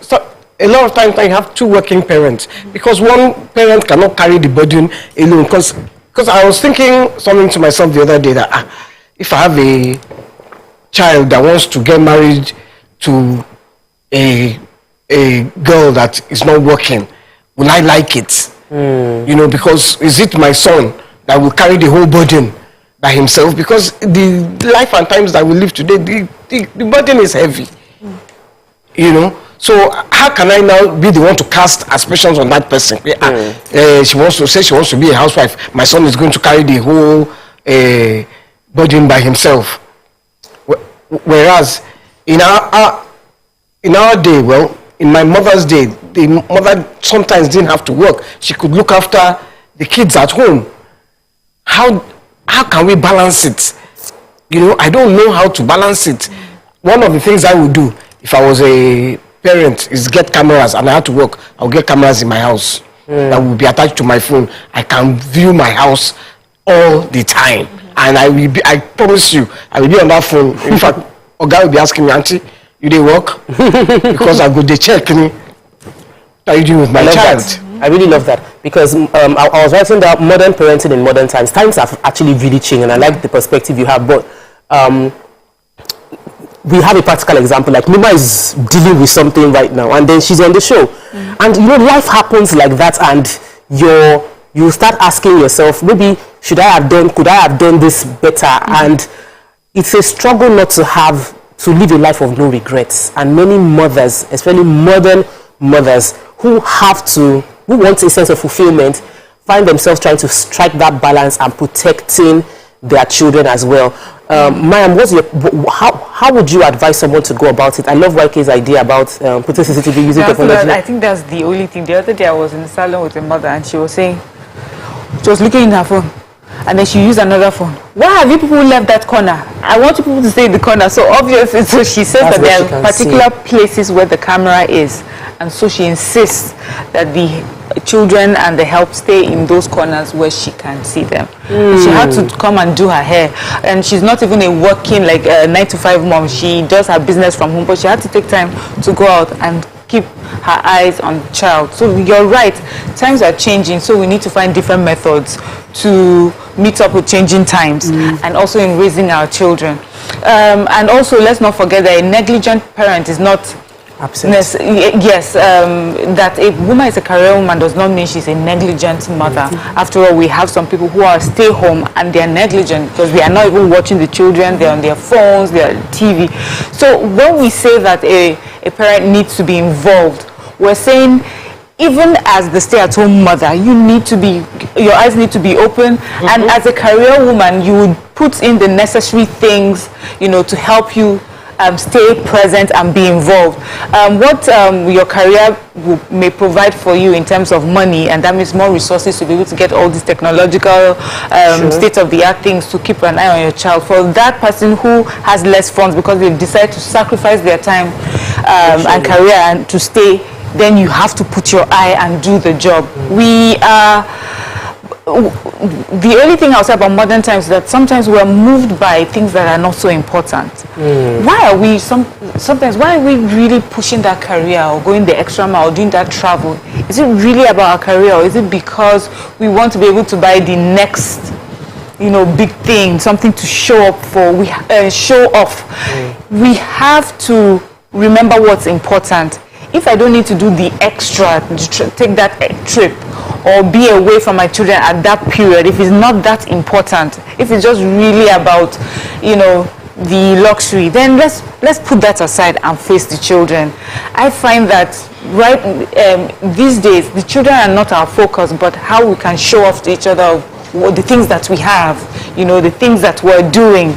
a lot of times I have two working parents because one parent cannot carry the burden alone. Because I was thinking something to myself the other day that if I have a child that wants to get married to a girl that is not working, will I like it? You know, because is it my son that will carry the whole burden by himself? Because the life and times that we live today, the burden is heavy. You know, so how can I now be the one to cast aspersions on that person? She wants to say she wants to be a housewife. My son is going to carry the whole burden by himself. Whereas in our day, well, in my mother's day, the mother sometimes didn't have to work. She could look after the kids at home. How can we balance it? You know, I don't know how to balance it. One of the things I would do if I was a parent is get cameras, and I had to work. I'll get cameras in my house that will be attached to my phone. I can view my house all the time, and I promise you, I will be on that phone. In fact, a guy will be asking me, "Auntie, you dey work?" Because I go dey check me. What are you doing with my child? I really love that because I was writing down modern parenting in modern times. Times have actually really changed, and I like the perspective you have. But we have a practical example. Like Numa is dealing with something right now, and then she's on the show, and you know life happens like that, and you start asking yourself, maybe could I have done this better? And it's a struggle not to live a life of no regrets. And many mothers, especially modern mothers, who want a sense of fulfillment, find themselves trying to strike that balance and protecting their children as well. Ma'am, how would you advise someone to go about it? I love YK's idea about putting CCTV using technology. I think that's the only thing. The other day I was in the salon with a mother and she was saying, she was looking in her phone and then she used another phone. Why have you people left that corner? I want you people to stay in the corner. So obviously, so she says that there are particular places where the camera is, and so she insists that the children and the help stay in those corners where she can see them. She had to come and do her hair, and she's not even a working like 9-to-5 mom. She does her business from home, but she had to take time to go out and keep her eyes on the child. So you're right, times are changing, so we need to find different methods to meet up with changing times, and also in raising our children. And also, let's not forget that a negligent parent is not yes, that a woman is a career woman does not mean she's a negligent mother. After all, we have some people who are stay home and they are negligent because they are not even watching the children, they're on their phones, they're on TV. So when we say that a parent needs to be involved, we're saying even as the stay-at-home mother, your eyes need to be open, and as a career woman, you would put in the necessary things, to help you stay present and be involved. What your career may provide for you in terms of money, and that means more resources to be able to get all these technological state-of-the-art things to keep an eye on your child. For that person who has less funds because they've decided to sacrifice their time and career and to stay, then you have to put your eye and do the job. The only thing I'll say about modern times is that sometimes we're moved by things that are not so important. Why are we why are we really pushing that career or going the extra mile or doing that travel? Is it really about our career, or is it because we want to be able to buy the next big thing, something to show up for, show off? We have to remember what's important. If I don't need to do the extra, take that trip or be away from my children at that period, if it's not that important, if it's just really about, the luxury, then let's put that aside and face the children. I find that these days, the children are not our focus, but how we can show off to each other the things that we have, you know, the things that we're doing.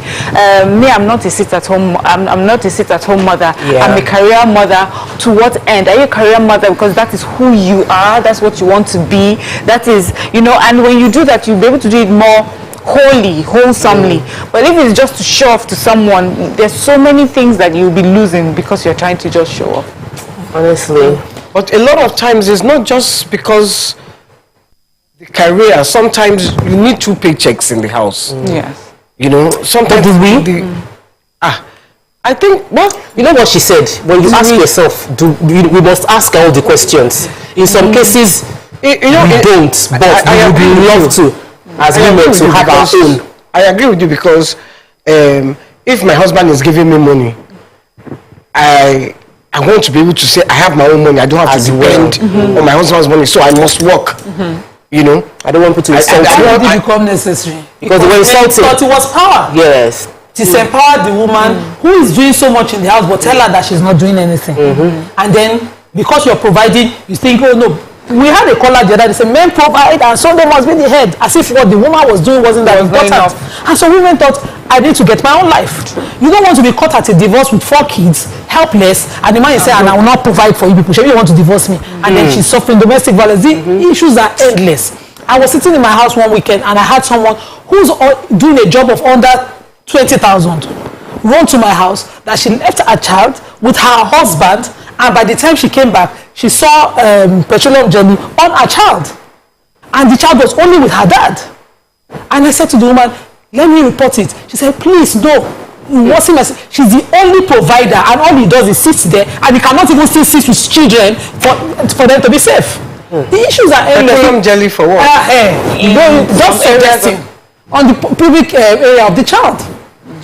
Me, I'm not a sit-at-home. I'm not a sit-at-home mother. Yeah. I'm a career mother. To what end? Are you a career mother because that is who you are? That's what you want to be. That is, you know. And when you do that, you'll be able to do it more wholesomely. But if it's just to show off to someone, there's so many things that you'll be losing because you're trying to just show off. Honestly. But a lot of times it's not just because the career. Sometimes you need 2 paychecks in the house. Yes. You know, sometimes I think, well, you know what she said? When you ask yourself, we must ask all the questions. In some cases, we don't, but we would love to, as women, to have our own. I agree with you because if my husband is giving me money, I want to be able to say I have my own money. I don't have to depend on my husband's money, so I must work. You know, I don't want people to insult Why you. did it become necessary? Because they were insulting. But it was power. Yes. To empower the woman who is doing so much in the house, but tell her that she's not doing anything. And then, because you're providing, you think, oh no. We had a caller the other day, they said, men provide and so they must be the head. As if what the woman was doing wasn't that important. And so women thought, I need to get my own life. You don't want to be caught at a divorce with 4 kids, helpless, and the man is saying, and I will not provide for you people. You want to divorce me. And then she's suffering domestic violence. The issues are endless. I was sitting in my house one weekend and I had someone who's doing a job of under 20,000 run to my house that she left her child with her husband, and by the time she came back, she saw petroleum jelly on her child, and the child was only with her dad. And I said to the woman, let me report it. She said, please, no. She's the only provider, and all he does is sit there, and he cannot even still sit with children for them to be safe. The issues are endless. Petroleum jelly for what? Just suggesting on the pubic area of the child.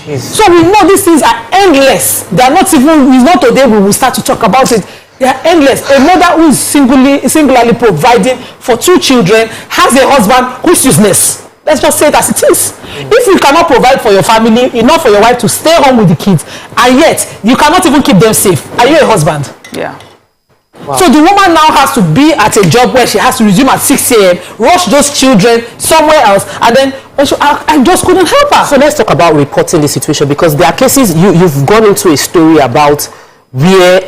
So we know these things are endless. They are not even, it's not today we will start to talk about it. They are endless. A mother who is singularly providing for 2 children has a husband who is useless. Let's just say it as it is. If you cannot provide for your family, enough for your wife to stay home with the kids, and yet you cannot even keep them safe, are you a husband? Yeah. Wow. So the woman now has to be at a job where she has to resume at 6 a.m., rush those children somewhere else, and then I just couldn't help her. So let's talk about reporting the situation, because there are cases you've gone into a story about where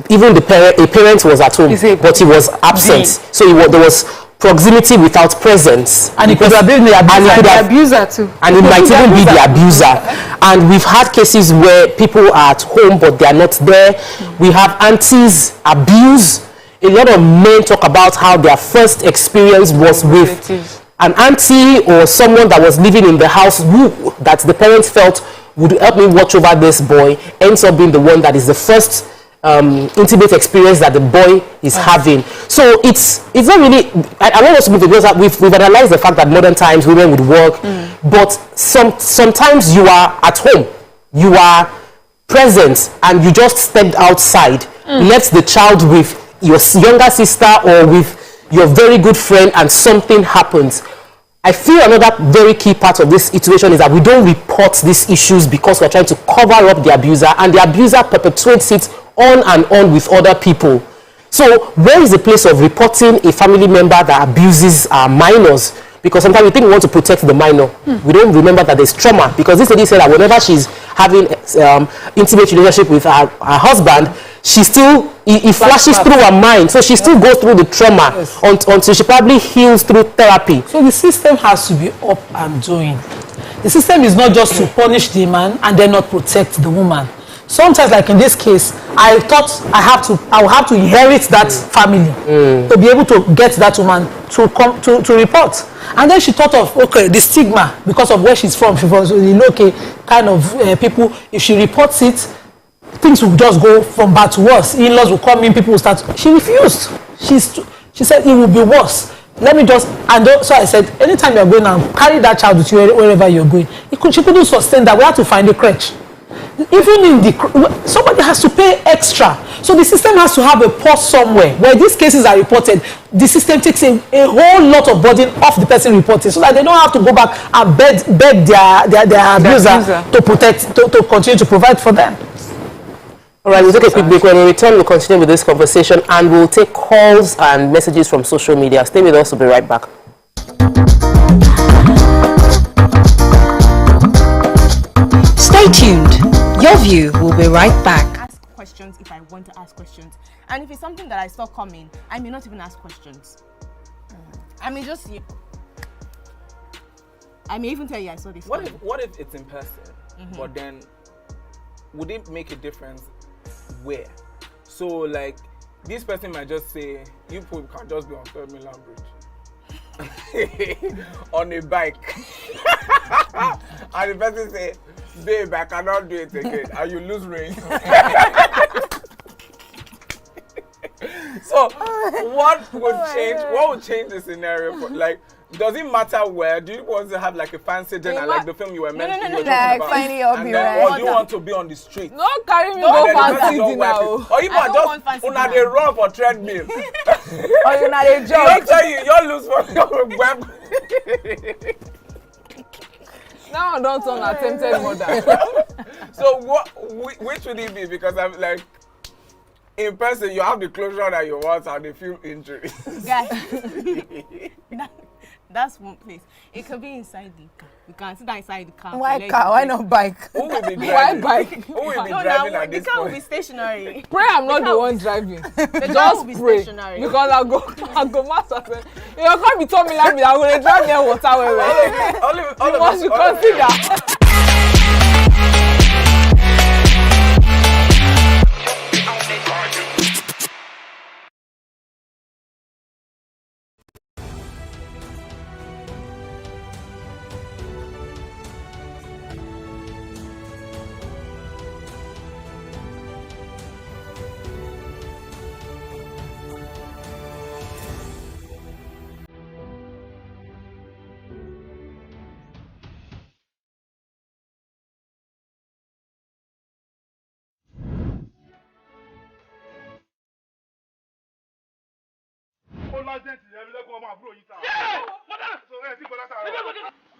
even a parent was at home, but he was absent. So there was proximity without presence, and it could have been the abuser too, and it might even be the abuser. And we've had cases where people are at home but they are not there. We have aunties abuse. A lot of men talk about how their first experience was with an auntie or someone that was living in the house that the parents felt would help me watch over this boy, ends up being the one that is the first intimate experience that the boy is having. So it's not really, I want us to move because we've analyzed the fact that modern times women would work, but sometimes you are at home, you are present, and you just stepped outside, left the child with your younger sister or with your very good friend, and something happens. I feel another very key part of this situation is that we don't report these issues because we're trying to cover up the abuser, and the abuser perpetuates it on and on with other people. So where is the place of reporting a family member that abuses minors? Because sometimes we think we want to protect the minor. We don't remember that there's trauma, because this lady said that whenever she's having intimate relationship with her husband, she still, it flashes through her mind. So she still goes through the trauma until she probably heals through therapy. So the system has to be up and doing. The system is not just to punish the man and then not protect the woman. Sometimes, like in this case, I thought I will have to inherit that family to be able to get that woman to report. And then she thought of, okay, the stigma because of where she's from. She was kind of people. If she reports it, things will just go from bad to worse. In-laws will come in, people will start. She refused. She said it will be worse. Let me just, so I said, anytime you're going and carry that child with you wherever you're going. She couldn't sustain that. We had to find a crutch. Even in somebody has to pay extra. So the system has to have a pause somewhere where these cases are reported. The system takes a whole lot of burden off the person reporting, so that they don't have to go back and beg their abuser to continue to provide for them. All right, we'll take a quick break. When we return, we'll continue with this conversation, and we'll take calls and messages from social media. Stay with us. We'll be right back. Stay tuned. Your View will be right back. Ask questions if I want to ask questions. And if it's something that I saw coming, I may not even ask questions. I may just I may even tell you I saw this. What if it's in person? But then would it make a difference where? So like this person might just say you can just be on 3rd Mainland Bridge on a bike. And the person say, babe, I cannot do it again, and you lose range. So what would change? What would change the scenario? Like, does it matter where? Do you want to have like a fancy dinner, like the film you were meant to be talking about? Or do you want to be on the street? No, carry me go fancy dinner. Or you might just una dey run for treadmill. Or you na dey jog. Don't tell you lose for your web. Now I don't turn attempted murder. So which would it be? Because I'm like, in person you have the closure that you want and the few injuries. Guys, that's one place. It could be inside the car. You can sit down inside the car. Why car? Why not bike? Who will be driving? Why bike? Who will be driving at this point? The car will point? be stationary. Pray I'm not the one driving. Just pray. Because I'll go master. You can't be telling me like me. I'm going to drive near water. All of us consider.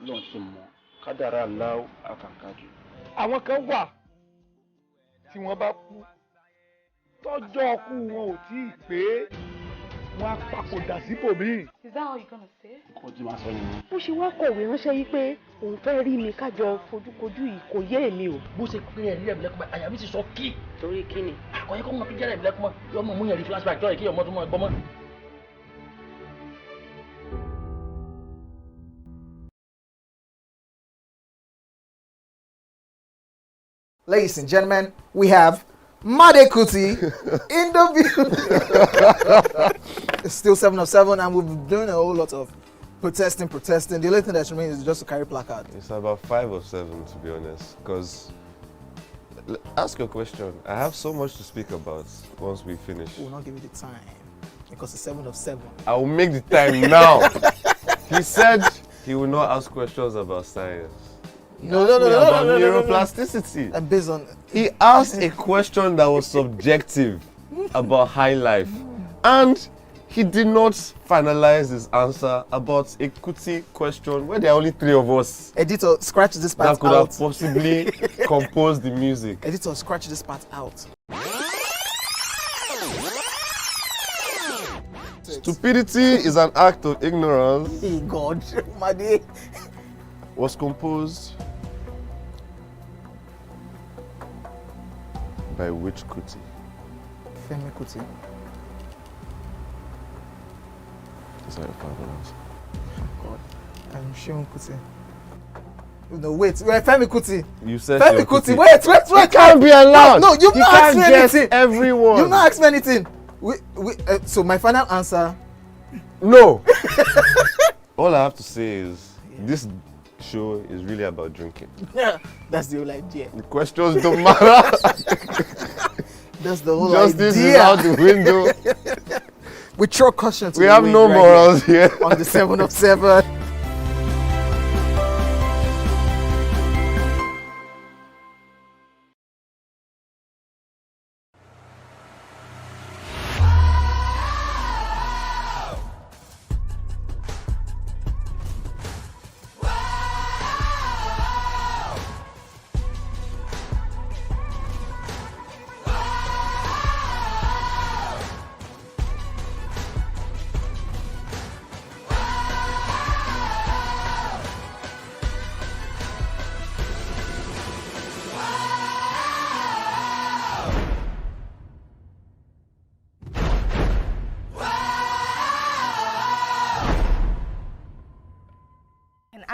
lọ́n ṣe mọ̀ kádàrá aláwọ̀ àkàkàjù. àwọn kan wà tí wọ́n bá kú tọ́jọ́ ọkú wọn ò tí ì pé wọ́n á papòdà síbòmíì. Is that all you're gonna say? kò tí máa sọ nìyẹn. bó ṣe wá kọ̀wé ránṣẹ́ yìí pé òun fẹ́ rí mi kájọ fojúkojú yìí kò yé èmi o. bó ṣe pé ẹ̀rí ẹ̀mí lẹ́kùnmọ́ àyà mi ti sọ kí. torí kí ni. àkọ́yẹ́ kọ́ mọ fi jẹ́rẹ̀ ẹ̀mí lẹ́kùnmọ́ yọ mọ̀ mú yẹn rí flashback jọ́ yìí kí ọmọ tó mọ̀ ẹgbọ́n mọ́. Ladies and gentlemen, we have Made Kuti in the view. It's still 7 of 7, and we've been doing a whole lot of protesting. The only thing that remains is just to carry placard. It's about 5 of 7, to be honest. Because, ask your question. I have so much to speak about once we finish. We will not give you the time because it's 7 of 7. I will make the time now. He said he will not ask questions about science. No. Neuroplasticity. And based on he asked a question that was subjective about high life, and he did not finalize his answer about a Kuti question where there are only 3 of us. Editor, scratch this part out. That could have possibly composed the music. Editor, scratch this part out. Stupidity is an act of ignorance. Hey God, Made. Was composed by which Kuti? Femi Kuti. Is that your final answer? God, I'm Sean Kuti. No, wait, Femi Kuti. You said Femi Kuti. Wait. It can't be allowed. No, you've not asked me anything. Everyone. You've not asked me anything. So my final answer. No. All I have to say is this show is really about drinking. Yeah, that's the whole idea. The questions don't matter. That's the whole Justice idea. is out the window. We throw caution to we the have wind no right morals here. On the 7 of 7.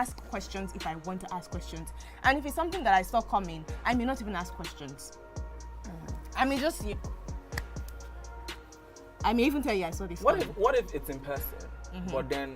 ask questions if I want to ask questions. And if it's something that I saw coming, I may not even ask questions. I may just... I may even tell you I saw this. What if it's in person, but then...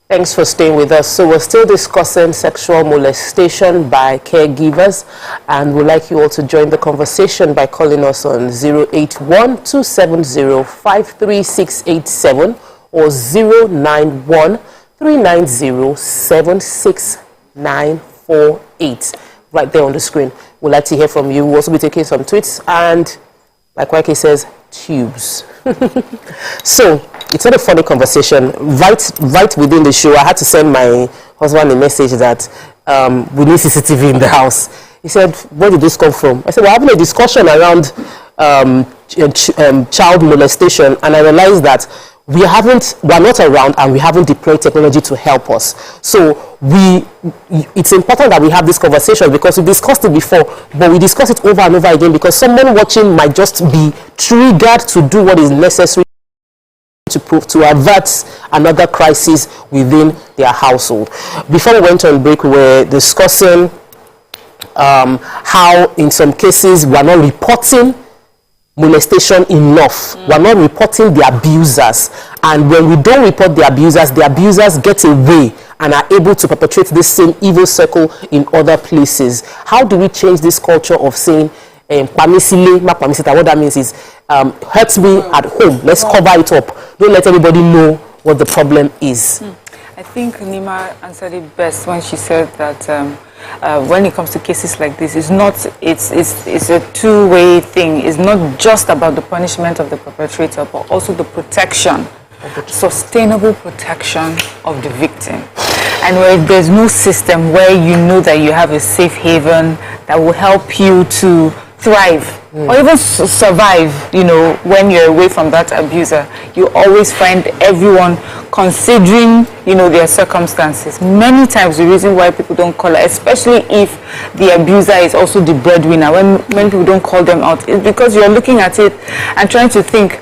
Thanks for staying with us. So we're still discussing sexual molestation by caregivers, and we'd like you all to join the conversation by calling us on 081-270-53687 or 091-390-76948. Right there on the screen. We'd like to hear from you. We'll also be taking some tweets and, like Waike says, tubes. So it's not a funny conversation. Right within the show, I had to send my husband a message that we need CCTV in the house. He said, "Where did this come from?" I said, "We're having a discussion around child molestation," and I realized that we're not around and we haven't deployed technology to help us. So it's important that we have this conversation because we discussed it before, but we discuss it over and over again because someone watching might just be triggered to do what is necessary to avert another crisis within their household. Before we went on break, we were discussing how in some cases we are not reporting molestation enough. We're not reporting the abusers, and when we don't report the abusers get away and are able to perpetrate this same evil circle in other places. How do we change this culture of saying pamisile, ma pamisita? What that means is hurt me at home, let's cover it up, don't let everybody know what the problem is. I think Nima answered it best when she said that when it comes to cases like this, it's a two-way thing. It's not just about the punishment of the perpetrator, but also the protection, sustainable protection of the victim. And where there's no system where you know that you have a safe haven that will help you to thrive or even survive, when you're away from that abuser, you always find everyone considering, their circumstances. Many times the reason why people don't call it, especially if the abuser is also the breadwinner, when people don't call them out, is because you're looking at it and trying to think,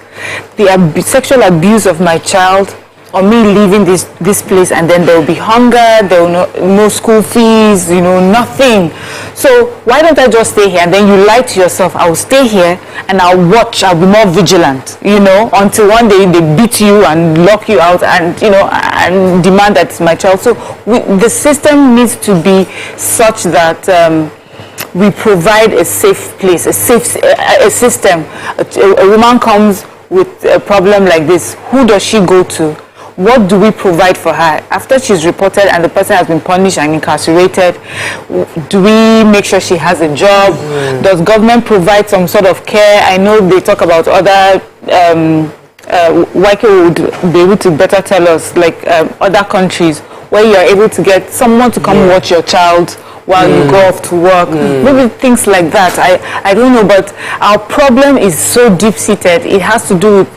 the sexual abuse of my child, or me leaving this place, and then there will be hunger, there will no school fees, nothing. So why don't I just stay here? And then you lie to yourself, I will stay here and I'll watch, I'll be more vigilant, until one day they beat you and lock you out and, and demand that it's my child. So the system needs to be such that we provide a safe place, a system. A woman comes with a problem like this, who does she go to? What do we provide for her? After she's reported and the person has been punished and incarcerated, do we make sure she has a job? Does government provide some sort of care? I know they talk about other, Waike would be able to better tell us, like other countries where you are able to get someone to come watch your child while you go off to work. Maybe things like that. I don't know, but our problem is so deep-seated. It has to do with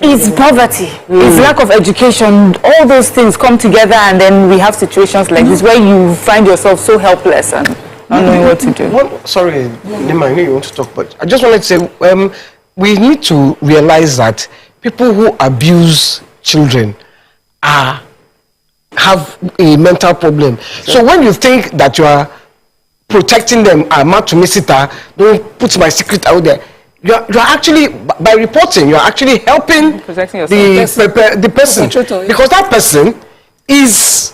it's poverty, it's lack of education. All those things come together, and then we have situations like this where you find yourself so helpless and not knowing what to do. Sorry, Nima, I know you want to talk, but I just wanted to say we need to realize that people who abuse children have a mental problem. So when you think that you are protecting them, don't put my secret out there, you're actually, by reporting, you're actually helping the person. Because that person is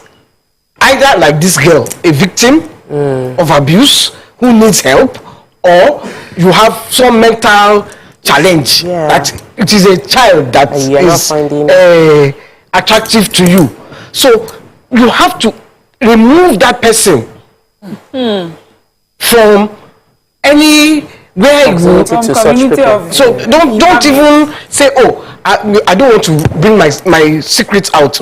either, like this girl, a victim of abuse who needs help, or you have some mental challenge that it is a child that is attractive to you. So you have to remove that person from anywhere you so don't even say, I don't want to bring my secrets out.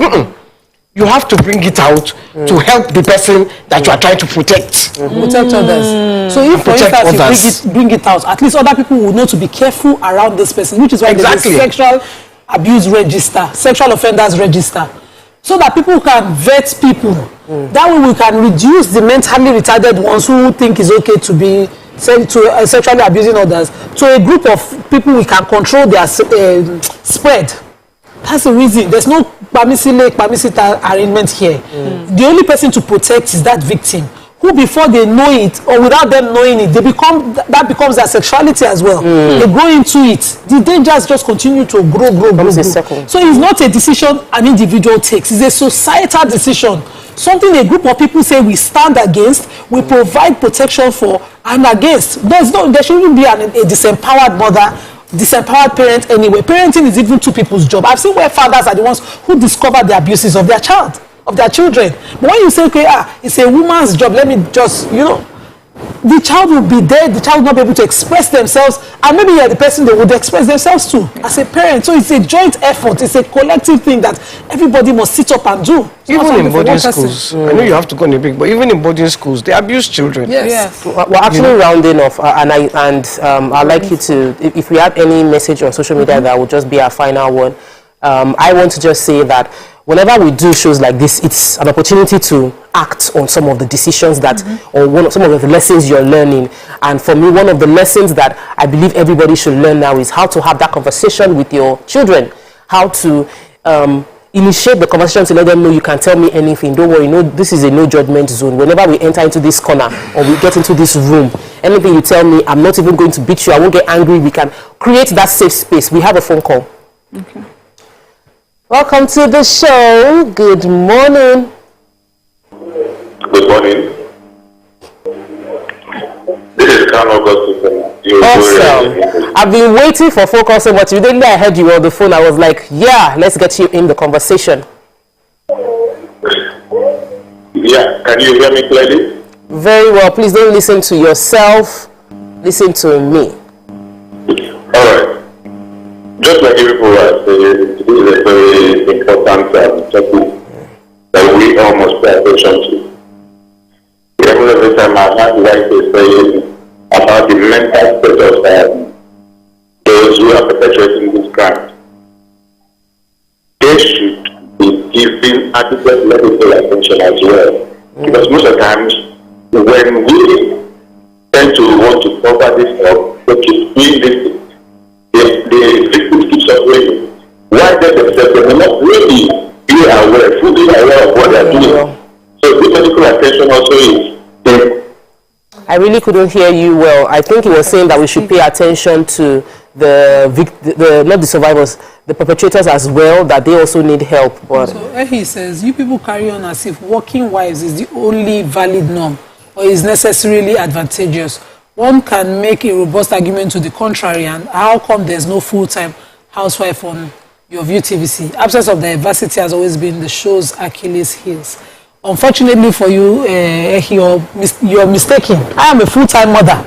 you have to bring it out to help the person that you are trying to protect. Protect others. So if, for instance, you bring it out, at least other people will know to be careful around this person, which is why there's a sexual abuse register, sexual offenders register, so that people can vet people. That way we can reduce the mentally retarded ones who think it's okay to be sexually abusing others, to a group of people we can control their spread. That's the reason. There's no permissive arrangement here. The only person to protect is that victim, who before they know it or without them knowing it, that becomes their sexuality as well. They grow into it. The dangers just continue to grow. So it's not a decision an individual takes. It's a societal decision. Something a group of people say we stand against, we provide protection for and against. There shouldn't be a disempowered mother, disempowered parent anyway. Parenting is even two people's job. I've seen where fathers are the ones who discover the abuses of their child, of their children. But when you say, okay, it's a woman's job, let me just, the child will be there, the child will not be able to express themselves, and maybe you're the person they would express themselves to as a parent. So it's a joint effort, it's a collective thing that everybody must sit up and do. Even in boarding schools, I know you have to go in a big, but even in boarding schools, they abuse children. Yes. We're actually rounding off, and I'd like you to, if we have any message on social media that will just be our final one, I want to just say that whenever we do shows like this, it's an opportunity to act on some of the decisions that, or some of the lessons you're learning. And for me, one of the lessons that I believe everybody should learn now is how to have that conversation with your children, how to initiate the conversation to let them know you can tell me anything. Don't worry, this is a no judgment zone. Whenever we enter into this corner or we get into this room, anything you tell me, I'm not even going to beat you. I won't get angry. We can create that safe space. We have a phone call. Okay. Welcome to the show. Good morning. Good morning. This is Carl Augustus. Awesome. I've been waiting for phone calls so much. Immediately I heard you on the phone, I was like, yeah, let's get you in the conversation. Yeah, can you hear me clearly? Very well. Please don't listen to yourself. Listen to me. All right. Just like you people are saying, this is a very important topic that we all must pay attention to. Every time I have like to say about the mental state of those who are perpetrating this crime, they should be given adequate medical attention as well. Because most of the times, when we tend to want to cover this up, they keep doing this. The victims keep suffering. Why they themselves will not really be aware, fully aware of what they are doing. So this medical attention also is. I really couldn't hear you well. I think he was saying that we should pay attention to not the survivors, the perpetrators as well, that they also need help. But so he says, you people carry on as if working wives is the only valid norm or is necessarily advantageous. One can make a robust argument to the contrary, and how come there's no full-time housewife on YourViewTVC? Absence of diversity has always been the show's Achilles heels. Unfortunately for you, you're mistaken. I am a full-time mother.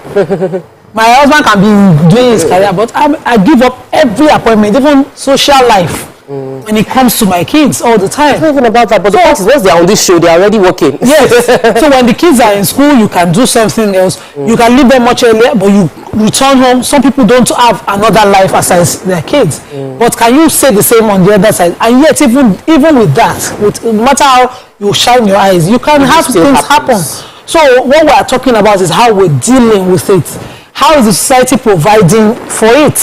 My husband can be doing his career, but I give up every appointment, even social life, when it comes to my kids all the time. It's not even about that, but the point is, once they're on this show, they're already working. Yes. So when the kids are in school, you can do something else. You can leave them much earlier, but you return home. Some people don't have another life aside their kids. But can you say the same on the other side? And yet, even with that, no matter how you shine your eyes, you can have things happen. So what we are talking about is how we're dealing with it. How is the society providing for it,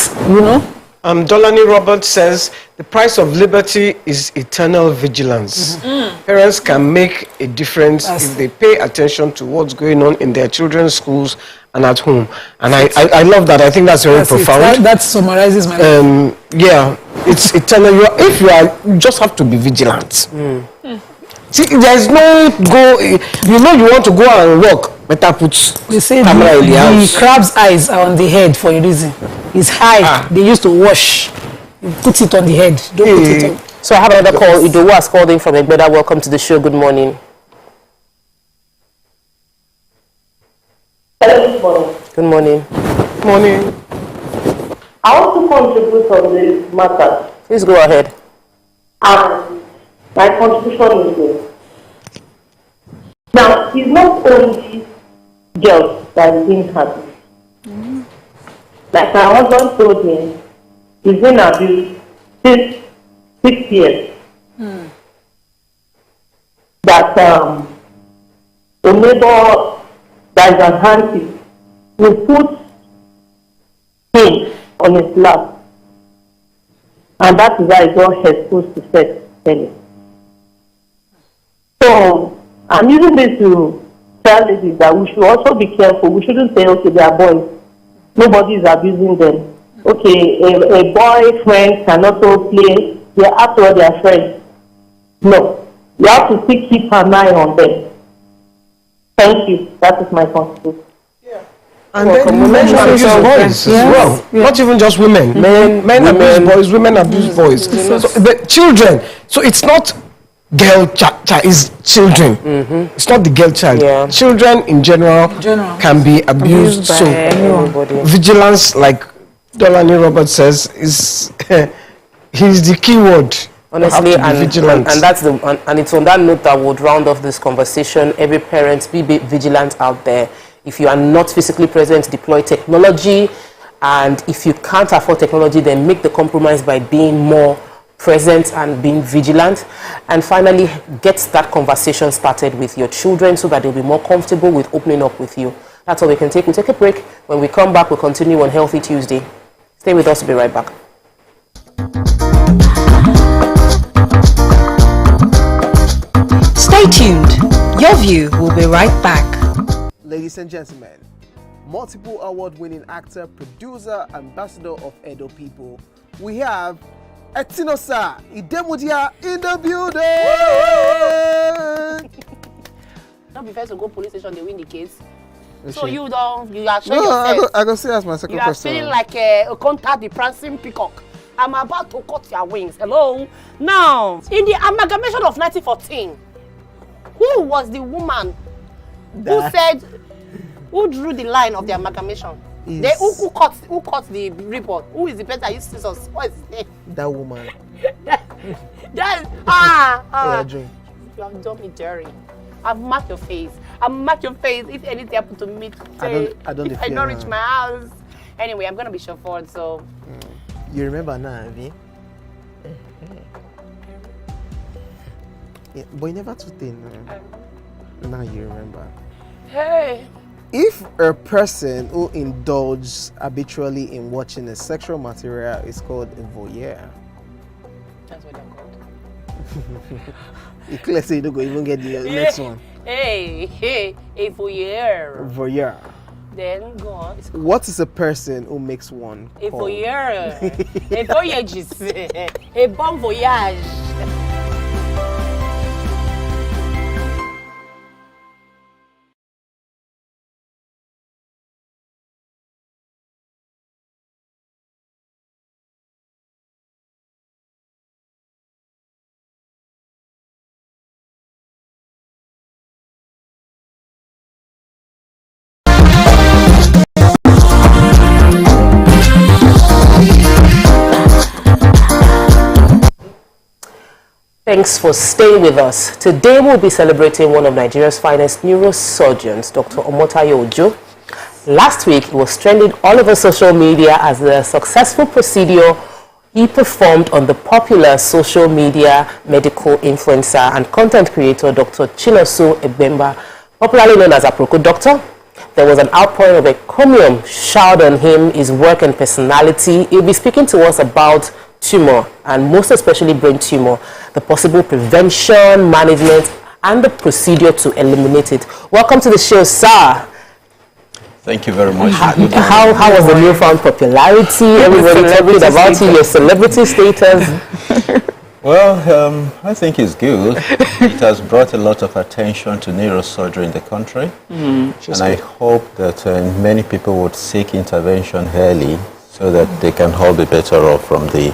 Dolani Roberts says, the price of liberty is eternal vigilance. Parents can make a difference if they pay attention to what's going on in their children's schools and at home. And I love that. I think that's very profound. That summarizes my life. Yeah, it's eternal. You just have to be vigilant. See, there's no go. You want to go and walk. Better put camera in the house. The crab's eyes are on the head for a reason. It's high. They used to wash. You put it on the head. Don't put it on. So I have another call. Idowu has called in from Egbeda. Welcome to the show. Good morning. Good morning. Morning. I want to contribute on this matter. Please go ahead. My contribution is this. Now, it's not only girls that is being happy. Like my husband told me, he's been abused since 6 years. That a neighbor that is an auntie will put him on his lap. And that is why he got exposed to sex early. So I'm using this to tell ladies that we should also be careful. We shouldn't say, okay, they are boys. Nobody is abusing them. Okay, a boyfriend can also play. They are after their friends. No. You have to still keep an eye on them. Thank you. That is my contribution. And then men abuse boys as well. Not even just women. Men abuse boys, women abuse boys. So the children. So it's not girl child, it's children. It's not the girl child. Children in general can be abused. So vigilance, like Dolani Robert says, is he's the key word. Honestly, and that's and it's on that note that would round off this conversation. Every parent, be vigilant out there. If you are not physically present, deploy technology, and if you can't afford technology, then make the compromise by being more present and being vigilant. And finally, get that conversation started with your children so that they'll be more comfortable with opening up with you. That's all we can take. We'll take a break. When we come back, we'll continue on Healthy Tuesday. Stay with us. We'll be right back. Stay tuned. Your View will be right back. Ladies and gentlemen, multiple award-winning actor, producer, ambassador of Edo People, we have Etinosa Idemudia in the building. Don't be first to go police station, they win the case. So you are showing yourself. I go see as my second question. You are feeling like a contact the prancing peacock. I'm about to cut your wings. Hello. Now, in the amalgamation of 1914, who was the woman who drew the line of the amalgamation? Who cut the report? Who is the person that used scissors? What is his name? That woman. You have done me dirty. I've marked your face. If anything happened to me today, I don't if I don't reach my house. Anyway, I'm gonna be chauffeured, so. You remember now, Avi? Yeah, but you never too thin. Now you remember. Hey. If a person who indulges habitually in watching a sexual material is called a voyeur. That's what they're called. You clearly say you don't go even get the next one. Hey, a voyeur. Voyeur. Then go on. What is a person who makes one? A voyeur. A voyagist. A bon voyage. Thanks for staying with us. Today we'll be celebrating one of Nigeria's finest neurosurgeons, Dr. Omotayo. Last week, it was trending all over social media as the successful procedure he performed on the popular social media medical influencer and content creator, Dr. Chiloso Ebemba, popularly known as Aproko Doctor. There was an outpouring of encomium showered on him, his work and personality. He'll be speaking to us about tumor, and most especially brain tumor, the possible prevention, management, and the procedure to eliminate it. Welcome to the show, sir. Thank you very much. How was the newfound popularity? Everybody talking about you, your celebrity status. Well, I think it's good. It has brought a lot of attention to neurosurgery in the country, and I hope that many people would seek intervention early so that they can all be better off from the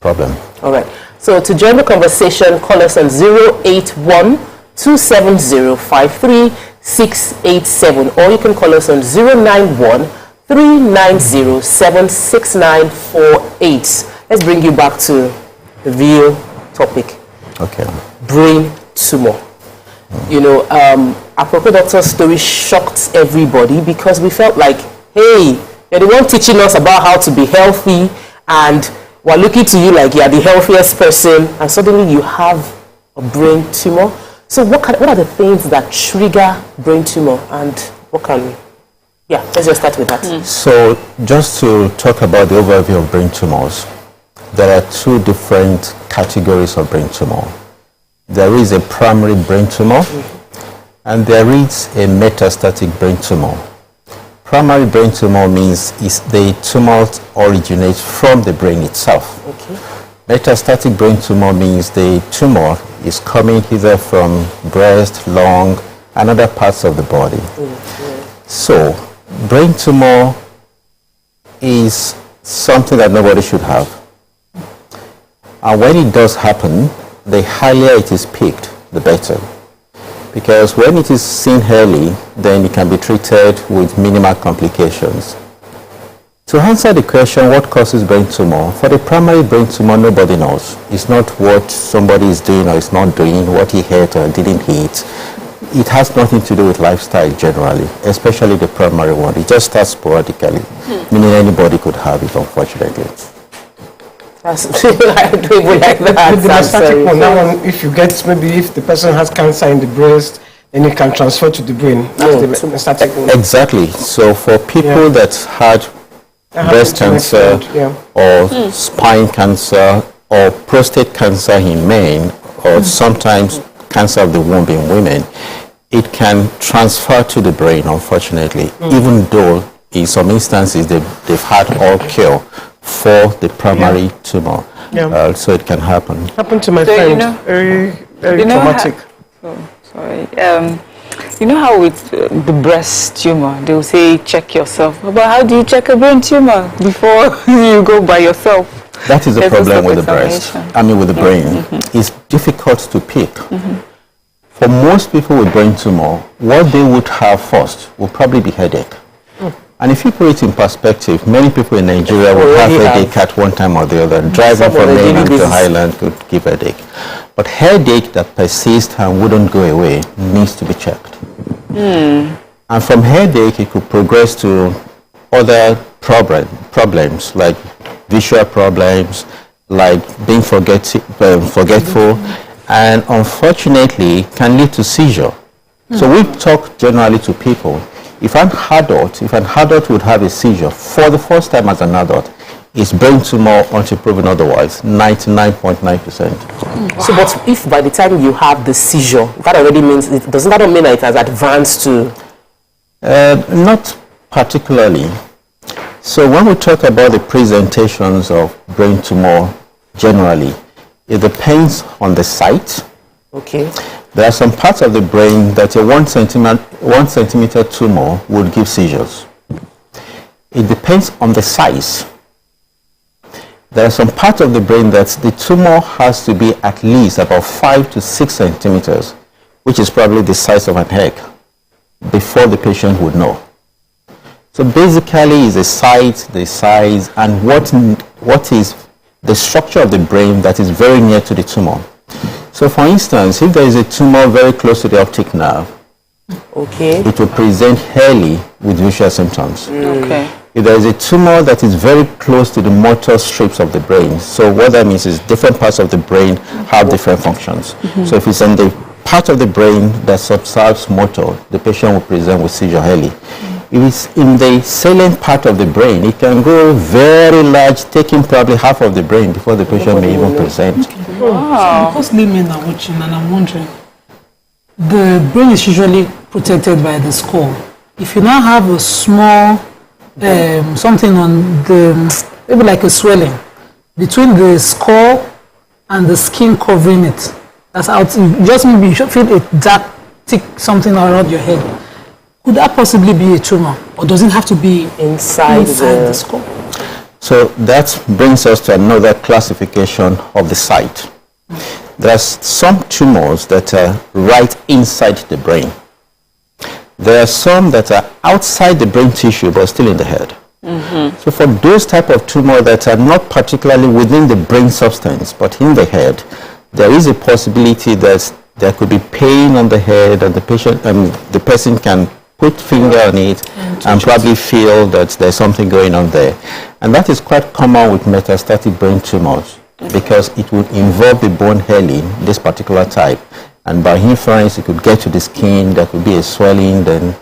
problem. All right. So to join the conversation, call us on 081-270-53687, or you can call us on 091-390-76948. Let's bring you back to the real topic. Okay. brain tumor. You know, appropriate doctor's story shocked everybody because we felt like, hey, you're the one teaching us about how to be healthy, and we're looking to you like you're the healthiest person, and suddenly you have a brain tumor. So what are the things that trigger brain tumor, and what can we? Yeah, let's just start with that. So just to talk about the overview of brain tumors, there are two different categories of brain tumor. There is a primary brain tumor, and there is a metastatic brain tumor. Primary brain tumor means the tumor originates from the brain itself. Okay. Metastatic brain tumor means the tumor is coming either from breast, lung, and other parts of the body. So, brain tumor is something that nobody should have. And when it does happen, the earlier it is picked, the better. Because when it is seen early, then it can be treated with minimal complications. To answer the question, what causes brain tumor? For the primary brain tumor, nobody knows. It's not what somebody is doing or is not doing, what he ate or didn't eat. It has nothing to do with lifestyle generally, especially the primary one. It just starts sporadically, meaning anybody could have it, unfortunately. I don't even like that. The metastatic one, that one, if you get, maybe if the person has cancer in the breast, then it can transfer to the brain. That's the metastatic one. Exactly. So for people that had breast cancer or spine cancer or prostate cancer in men, or sometimes cancer of the womb in women, it can transfer to the brain, unfortunately, even though in some instances they've had all cure for the primary tumor. So it can happen. Happened to my friend. Very traumatic. You know how with the breast tumor, they will say check yourself. But how do you check a brain tumor before you go by yourself? That is the problem with the breast. I mean with the brain. It's difficult to pick. For most people with brain tumor, what they would have first will probably be headache. And if you put it in perspective, many people in Nigeria will have headache at one time or the other. Driving from mainland to highland could give headache. But headache that persists and wouldn't go away needs to be checked. And from headache, it could progress to other problems like visual problems, like being forgetful, and unfortunately can lead to seizure. So we talk generally to people. If an adult would have a seizure for the first time as an adult, it's brain tumor until proven otherwise, 99.9%. So, but if by the time you have the seizure, that already means, doesn't that mean that it has advanced to? Not particularly. So when we talk about the presentations of brain tumor generally, it depends on the site. Okay. There are some parts of the brain that a 1 centimeter tumor would give seizures. It depends on the size. There are some parts of the brain that the tumor has to be at least about 5 to 6 centimeters, which is probably the size of an egg, before the patient would know. So basically it's the site, the size, and what is the structure of the brain that is very near to the tumor. So for instance, if there is a tumor very close to the optic nerve, it will present early with visual symptoms. If there is a tumor that is very close to the motor strips of the brain, so what that means is different parts of the brain have different functions. So if it's in the part of the brain that subserves motor, the patient will present with seizure early. If it's in the salient part of the brain, it can go very large, taking probably half of the brain before the patient may even present. So because laymen are watching, and I'm wondering, the brain is usually protected by the skull. If you now have a small something on the, maybe like a swelling between the skull and the skin covering it, that's out. Just maybe you should feel a dark, thick something around your head. Could that possibly be a tumor, or does it have to be inside the skull? So that brings us to another classification of the site. There's some tumors that are right inside the brain. There are some that are outside the brain tissue but still in the head. So for those type of tumors that are not particularly within the brain substance but in the head, there is a possibility that there could be pain on the head, and the person can put finger on it and probably feel that there's something going on there. And that is quite common with metastatic brain tumors, because it would involve the bone healing, this particular type. And by inference, it could get to the skin, there could be a swelling, then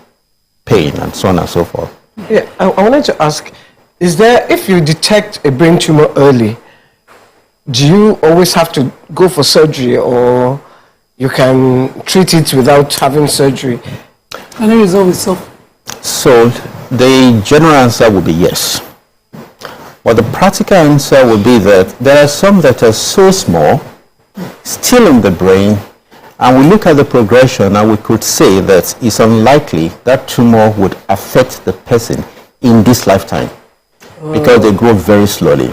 pain, and so on and so forth. Yeah, I wanted to ask, is there, if you detect a brain tumor early, do you always have to go for surgery, or you can treat it without having surgery? Can you resolve itself? So the general answer would be yes. But the practical answer would be that there are some that are so small, still in the brain, and we look at the progression and we could say that it's unlikely that tumor would affect the person in this lifetime, because they grow very slowly.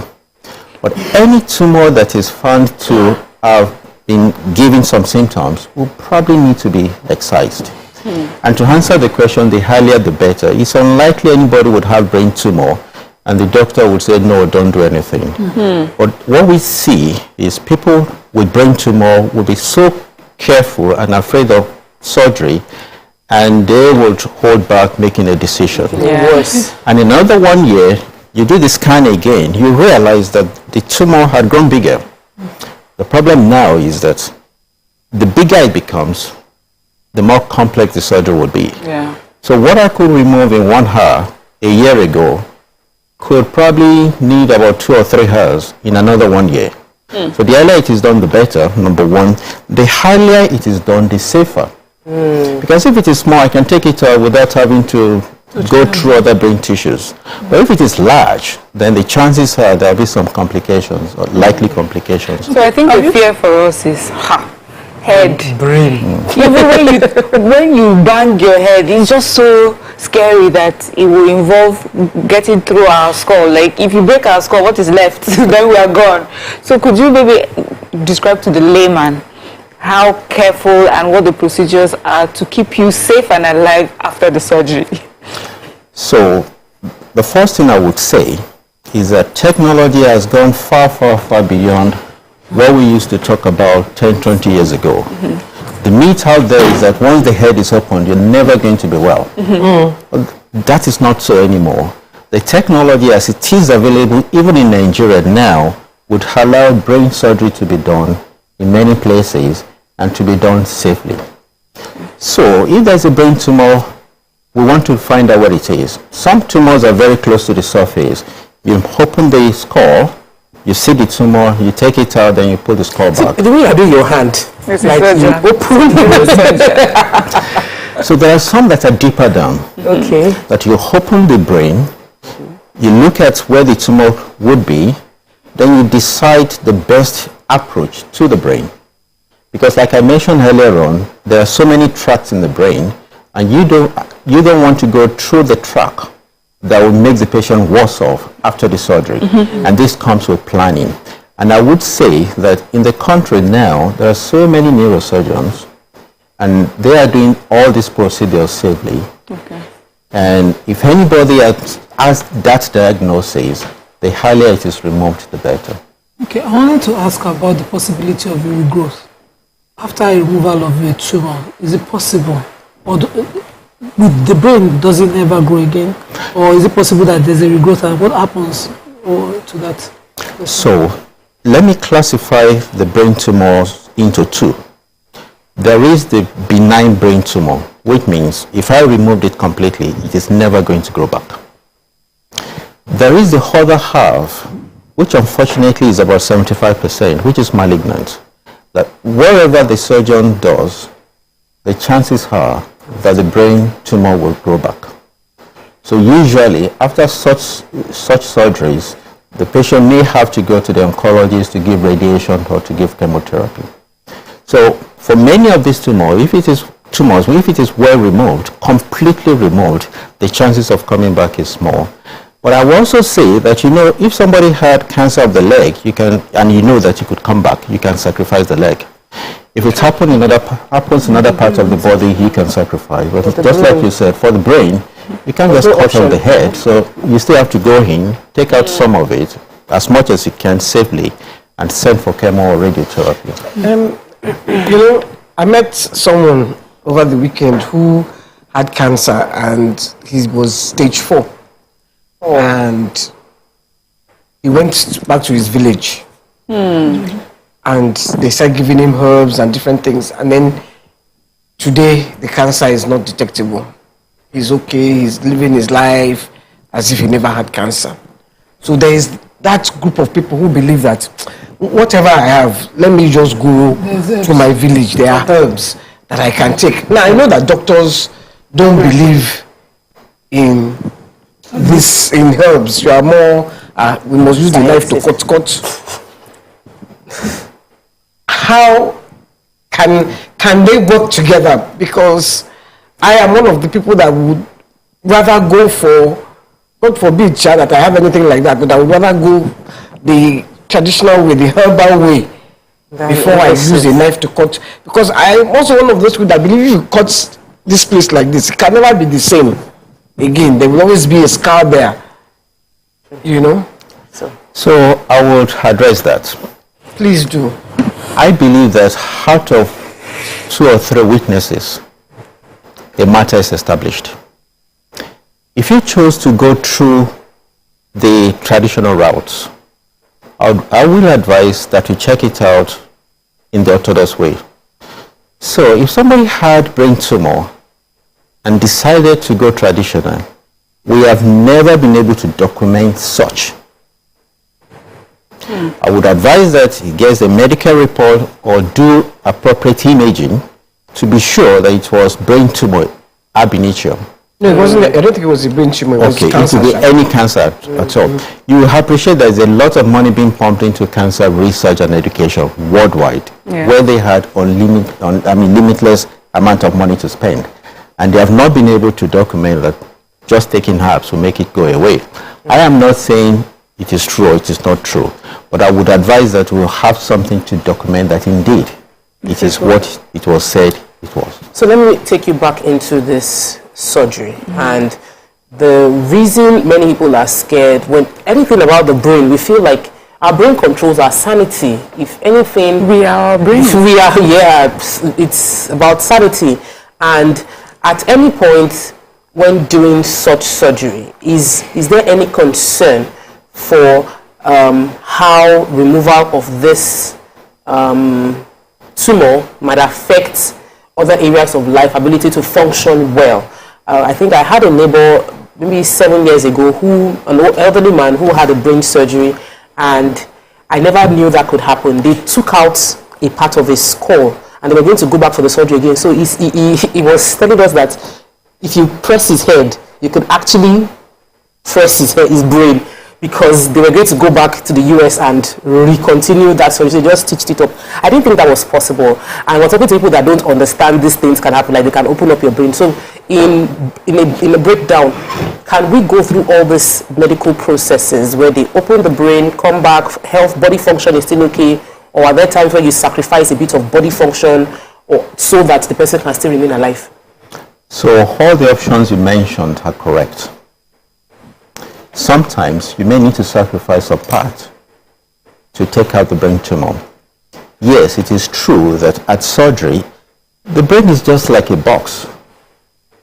But any tumor that is found to have been giving some symptoms will probably need to be excised. And to answer the question, the earlier the better. It's unlikely anybody would have brain tumor and the doctor would say, no, don't do anything. But what we see is people with brain tumor will be so careful and afraid of surgery, and they will hold back making a decision. Yes. And in another 1 year, you do the scan again, you realize that the tumor had grown bigger. The problem now is that the bigger it becomes, the more complex the surgery would be. Yeah. So what I could remove in 1 hour a year ago could probably need about 2 or 3 hours in another 1 year. So the earlier it is done, the better, number one. The earlier it is done, the safer. Because if it is small, I can take it out without having to go through other brain tissues. But if it is large, then the chances are there will be some complications, or likely complications. So I think the fear for us is head, brain. Even when you bang your head, it's just so scary that it will involve getting through our skull. Like if you break our skull, what is left? Then we are gone. So could you maybe describe to the layman how careful and what the procedures are to keep you safe and alive after the surgery? So the first thing I would say is that technology has gone far, far, far beyond what we used to talk about 10, 20 years ago. The myth out there is that once the head is opened, you're never going to be well. That is not so anymore. The technology as it is available, even in Nigeria now, would allow brain surgery to be done in many places and to be done safely. So if there's a brain tumor, we want to find out what it is. Some tumors are very close to the surface. You open the skull, you see the tumor, you take it out, then you put the skull back. The way you do your hand, like you open So there are some that are deeper down. Okay. That you open the brain, you look at where the tumor would be, then you decide the best approach to the brain. Because like I mentioned earlier on, there are so many tracts in the brain, and you don't want to go through the tract that will make the patient worse off after the surgery. And this comes with planning. And I would say that in the country now, there are so many neurosurgeons, and they are doing all these procedures safely. And if anybody has that diagnosis, the earlier it is removed, the better. Okay, I wanted to ask about the possibility of regrowth. After a removal of a tumor, is it possible? Or with the brain, does it never grow again? Or is it possible that there's a regrowth, and what happens to that? So, let me classify the brain tumors into two. There is the benign brain tumor, which means if I removed it completely, it is never going to grow back. There is the other half, which unfortunately is about 75%, which is malignant. That wherever the surgeon does, the chances are that the brain tumor will grow back. So usually, after such surgeries, the patient may have to go to the oncologist to give radiation or to give chemotherapy. So for many of these tumors, if it is well removed, completely removed, the chances of coming back is small. But I will also say that, if somebody had cancer of the leg, and you know that you could come back, you can sacrifice the leg. If it happens in other parts of the body, you can sacrifice. But just like you said, for the brain, you can't just cut off the head. So you still have to go in, take out some of it, as much as you can safely, and send for chemo or radiotherapy. You know, I met someone over the weekend who had cancer and he was stage 4. And he went back to his village. And they started giving him herbs and different things. And then today, the cancer is not detectable. He's okay, he's living his life as if he never had cancer. So there is that group of people who believe that whatever I have, let me just go to my village. There are herbs that I can take. Now, I know that doctors don't believe in this, in herbs. You are more, we must use the knife to cut. How can they work together? Because I am one of the people that would rather go for, God forbid, child, that I have anything like that, but I would rather go the traditional way, the herbal way, before I use a knife to cut. Because I am also one of those people that believe if you cut this place like this, it can never be the same again. There will always be a scar there, you know. So I would address that. Please do. I believe that out of 2 or 3 witnesses, the matter is established. If you chose to go through the traditional routes, I will advise that you check it out in the orthodox way. So if somebody had brain tumor and decided to go traditional, we have never been able to document such. I would advise that he gets a medical report or do appropriate imaging to be sure that it was brain tumor ab initio. No, it wasn't. I don't think it was a brain tumor. It was cancer. It could be any cancer at all. You will appreciate there's a lot of money being pumped into cancer research and education worldwide, where they had limitless amount of money to spend, and they have not been able to document that just taking herbs will make it go away. I am not saying it is true or it is not true, but I would advise that we'll have something to document that indeed it is what it was said it was. So let me take you back into this surgery, and the reason many people are scared when anything about the brain, we feel like our brain controls our sanity. If anything, we are our brain. It's about sanity. And at any point when doing such surgery, is there any concern for how removal of this tumor might affect other areas of life, ability to function well? I think I had a neighbor maybe 7 years ago, an elderly man who had a brain surgery, and I never knew that could happen. They took out a part of his skull and they were going to go back for the surgery again. So he was telling us that if you press his head, you could actually press his brain, because they were going to go back to the US and recontinue that surgery. So they just stitched it up. I didn't think that was possible. And we're talking to people that don't understand these things can happen, like they can open up your brain. So in a breakdown, can we go through all these medical processes where they open the brain, come back, health, body function is still okay, or are there times where you sacrifice a bit of body function so that the person can still remain alive? So all the options you mentioned are correct. Sometimes you may need to sacrifice a part to take out the brain tumor. Yes, it is true that at surgery, the brain is just like a box.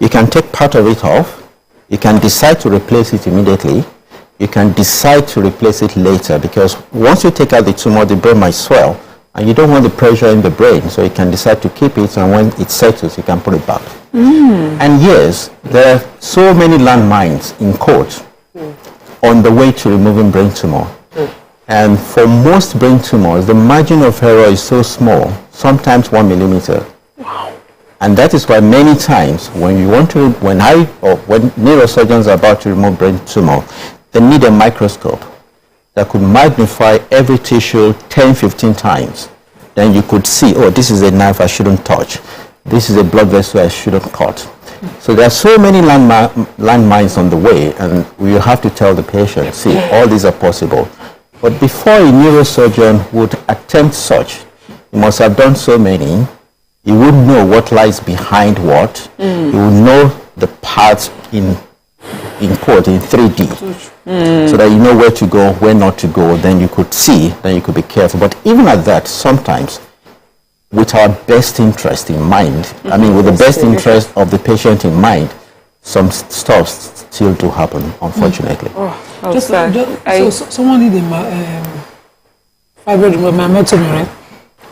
You can take part of it off, you can decide to replace it immediately, you can decide to replace it later, because once you take out the tumor, the brain might swell, and you don't want the pressure in the brain, so you can decide to keep it, and when it settles, you can put it back. And yes, there are so many landmines in court on the way to removing brain tumor. And for most brain tumors, the margin of error is so small, sometimes 1 millimeter. Wow. And that is why many times when neurosurgeons are about to remove brain tumor, they need a microscope that could magnify every tissue 10, 15 times. Then you could see, oh, this is a nerve I shouldn't touch. This is a blood vessel I shouldn't cut. So there are so many landmines on the way, and we have to tell the patient, see, all these are possible. But before a neurosurgeon would attempt such, he must have done so many. He would know what lies behind what. He would know the parts in in quote in 3D, so that you know where to go, where not to go. Then you could see, then you could be careful. But even at that, sometimes with our best interest in mind, I mean with the best interest of the patient in mind, some stuff still do happen, unfortunately. So someone did a fibroid mammotomy, right,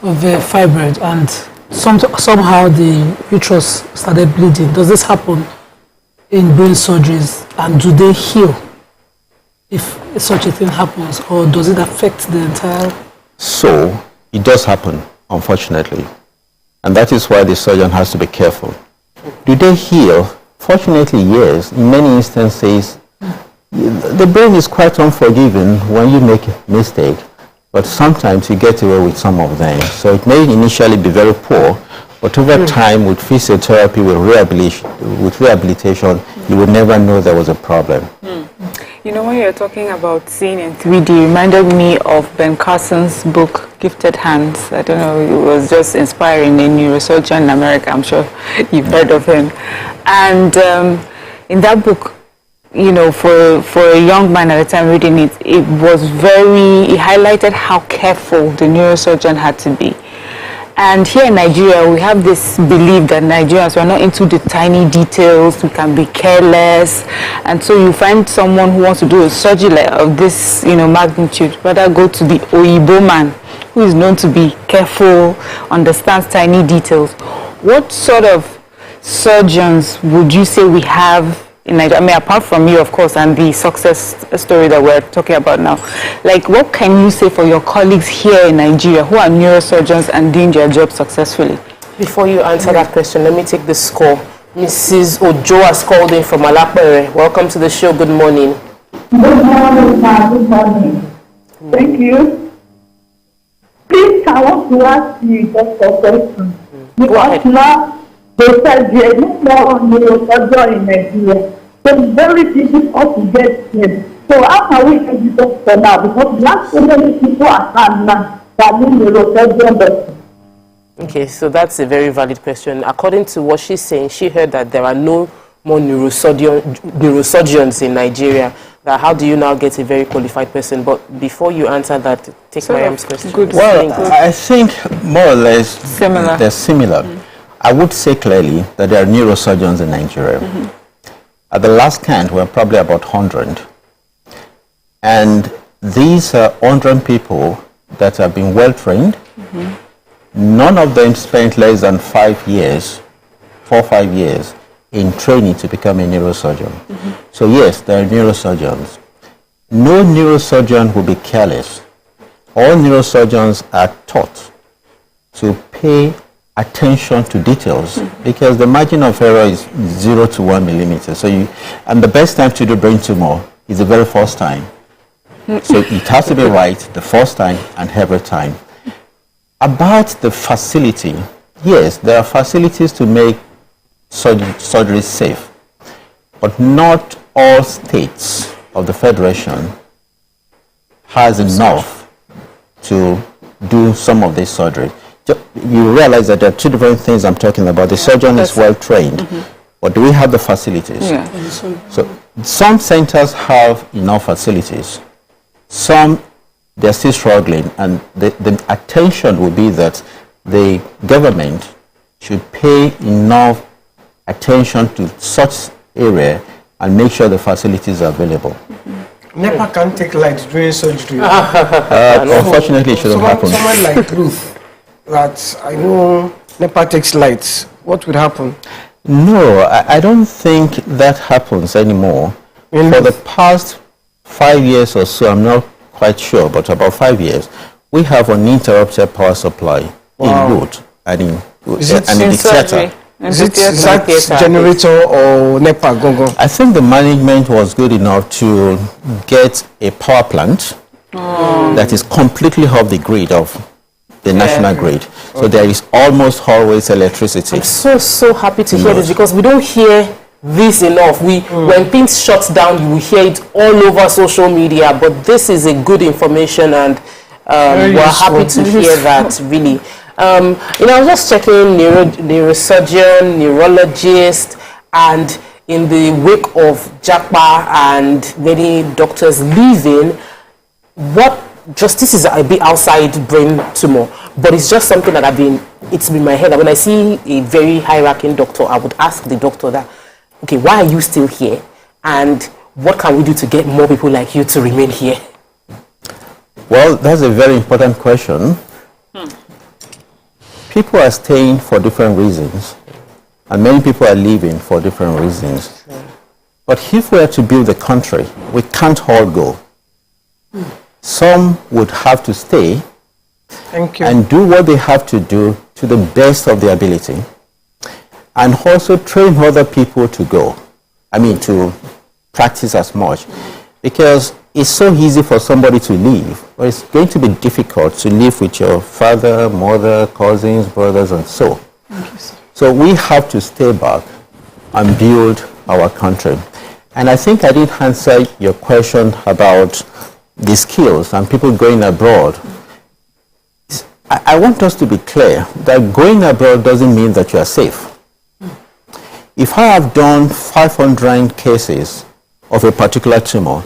of a fibroid, and somehow the uterus started bleeding. Does this happen in brain surgeries, and do they heal if such a thing happens, or does it affect the entire? So it does happen, unfortunately, and that is why the surgeon has to be careful. Do they heal? Fortunately, yes. In many instances, the brain is quite unforgiving when you make a mistake, but sometimes you get away with some of them. So it may initially be very poor, but over time, with physiotherapy, with rehabilitation, you will never know there was a problem. You know, when you're talking about seeing in 3D, it reminded me of Ben Carson's book, Gifted Hands. I don't know, it was just inspiring, a neurosurgeon in America. I'm sure you've heard of him. And in that book, you know, for a young man at the time reading it, it highlighted how careful the neurosurgeon had to be. And here in Nigeria, we have this belief that Nigerians are not into the tiny details, we can be careless. And so you find someone who wants to do a surgery of this, you know, magnitude, rather go to the Oyibo man, who is known to be careful, understands tiny details. What sort of surgeons would you say we have in Nigeria? I mean, apart from you, of course, and the success story that we're talking about now, like, what can you say for your colleagues here in Nigeria who are neurosurgeons and doing their job successfully? Before you answer that question, let me take this call. Mrs. Ojo has called in from Alapere. Welcome to the show. Good morning. Good morning, ma'am. Good morning. Thank you. Please, I want to ask you just a question. Because now, they said there is no more neurosurgeon in Nigeria. So it's very difficult to get him. So how can we get this doctor now? Because not so many people are now that need neurosurgeon doctor. Okay, so that's a very valid question. According to what she's saying, she heard that there are no more neurosurgeons in Nigeria. How do you now get a very qualified person? But before you answer that, take Mariam's question. Well, I think more or less they're similar. I would say clearly that there are neurosurgeons in Nigeria. At the last count, we're probably about 100. And these are 100 people that have been well trained. None of them spent less than 5 years, 4 or 5 years, in training to become a neurosurgeon. So yes, there are neurosurgeons. No neurosurgeon will be careless. All neurosurgeons are taught to pay attention to details, because the margin of error is 0 to 1 millimeter. So and the best time to do brain tumor is the very first time. So it has to be right the first time and every time. About the facility, yes, there are facilities to make surgery safe, but not all states of the Federation has enough to do some of this surgery. You realize that there are two different things I'm talking about. The surgeon is well trained, but do we have the facilities? So some centers have enough facilities. Some, they're still struggling, and the attention will be that the government should pay enough attention to such area and make sure the facilities are available. NEPA can't take light during surgery. Unfortunately, it shouldn't happen. Someone like Ruth, that I know NEPA takes lights, what would happen? No, I don't think that happens anymore. For the past 5 years or so, I'm not quite sure, but about 5 years, we have uninterrupted power supply in wood and in the theater. Is that generator or NEPA gongo? I think the management was good enough to get a power plant that is completely off the grid of the national grid. So there is almost always electricity. I'm so happy to hear this, because we don't hear this enough. When things shut down, you will hear it all over social media, but this is a good information, and we're happy to hear that, really. You know, I was just checking neurosurgeon, neurologist, and in the wake of Japa and many doctors leaving, what justice is a bit outside brain tumor, but it's just something that it's in my head. When I see a very high-ranking doctor, I would ask the doctor that, okay, why are you still here? And what can we do to get more people like you to remain here? Well, that's a very important question. People are staying for different reasons, and many people are leaving for different reasons. But if we are to build the country, we can't all go. Some would have to stay and do what they have to do to the best of their ability, and also train other people to go. To practice as much. Because it's so easy for somebody to leave, but it's going to be difficult to live with your father, mother, cousins, brothers, and so. So we have to stay back and build our country. And I think I didn't answer your question about the skills and people going abroad. I want us to be clear that going abroad doesn't mean that you are safe. If I have done 500 cases of a particular tumor,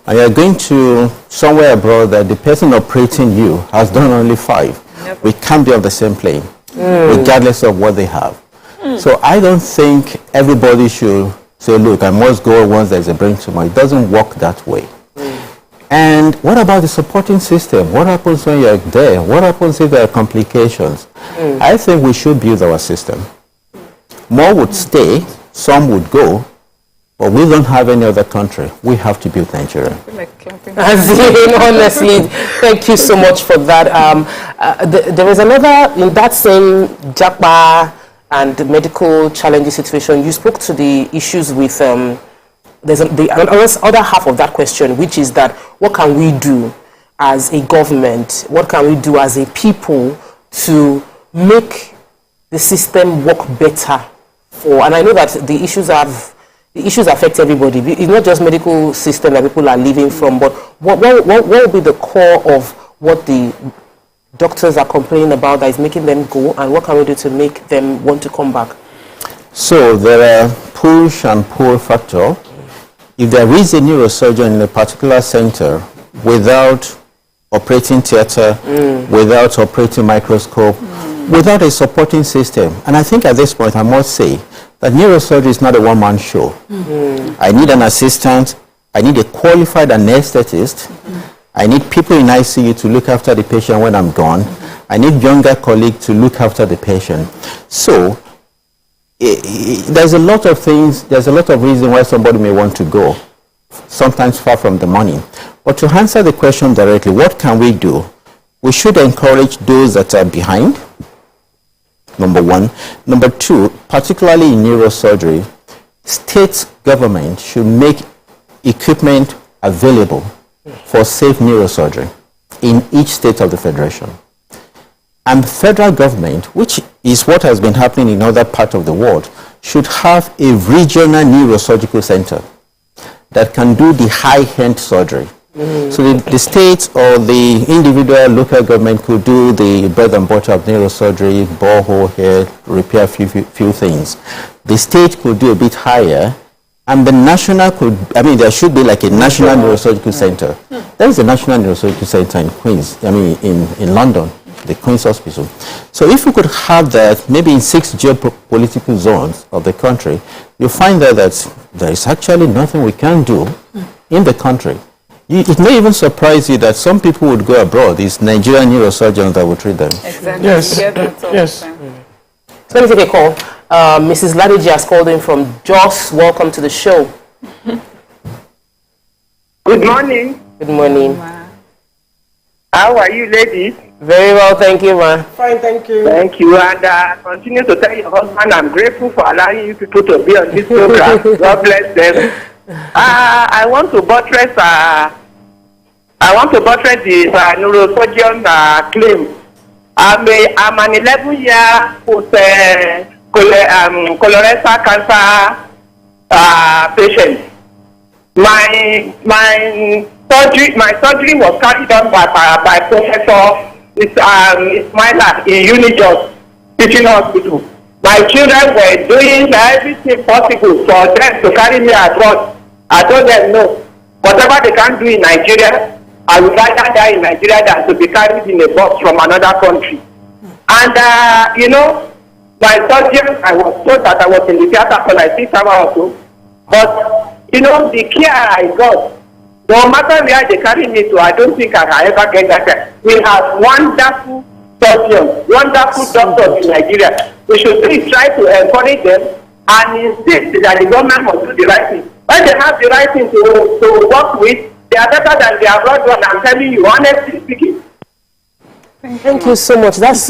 and you're going to somewhere abroad that the person operating you has done only 5, we can't be on the same plane, regardless of what they have. So I don't think everybody should say, look, I must go once there's a brain tumor. It doesn't work that way. And what about the supporting system? What happens when you're there? What happens if there are complications? I think we should build our system. More would stay, some would go, but we don't have any other country. We have to build Nigeria. Honestly, thank you so much for that. There is another, in that same Japa and the medical challenges situation, you spoke to the issues with, there's the other half of that question, which is that what can we do as a government, what can we do as a people to make the system work better and I know that the issues affect everybody. It's not just medical system that people are living from, but what will be the core of what the doctors are complaining about that is making them go, and what can we do to make them want to come back? So there are push and pull factor. If there is a neurosurgeon in a particular center without operating theater, without operating microscope, without a supporting system, and I think at this point I must say that neurosurgery is not a one-man show. I need an assistant, I need a qualified anesthetist, I need people in ICU to look after the patient when I'm gone, I need younger colleagues to look after the patient. So there's a lot of things, there's a lot of reasons why somebody may want to go, sometimes far from the money. But to answer the question directly, what can we do? We should encourage those that are behind, number one. Number two, particularly in neurosurgery, state government should make equipment available for safe neurosurgery in each state of the federation. And the federal government, which is what has been happening in other parts of the world, should have a regional neurosurgical center that can do the high-end surgery. So the state or the individual local government could do the bread and butter of neurosurgery, borehole head, repair few things. The state could do a bit higher, and the national could, there should be like a national neurosurgical center. There is a national neurosurgical center in Queens, in London, the Queen's Hospital. So if we could have that, maybe in 6 geopolitical zones of the country, you'll find that there is actually nothing we can do in the country. It may even surprise you that some people would go abroad. It's Nigerian neurosurgeons that would treat them. Exactly. Yes. Yes. So let me take a call. Mrs. Ladiji has called in from Jos. Welcome to the show. Good morning. Good morning. How are you, ladies? Very well, thank you, ma. Fine, thank you. Thank you, and continue to tell your husband I'm grateful for allowing you people to be on this program. God bless them. I want to buttress this neurosurgeon claim. I'm an 11-year colorectal cancer patient. My surgery was carried on by Professor Ismaila in Unijos Teaching Hospital. My children were doing everything possible for them to carry me abroad. I told them no. Whatever they can do in Nigeria, I would rather die in Nigeria than to be carried in a box from another country. And you know, my surgeon, I was told that I was in the theater for like 6 hours or so. But you know, the care I got, no matter where they carry me to, I don't think I can ever get that care. We have wonderful surgeons, wonderful doctors in Nigeria. We should please try to encourage them and insist that the government must do the right thing. When they have the right thing to work with, they are better than the abroad one. I'm telling you, honestly speaking. Thank you so much. It's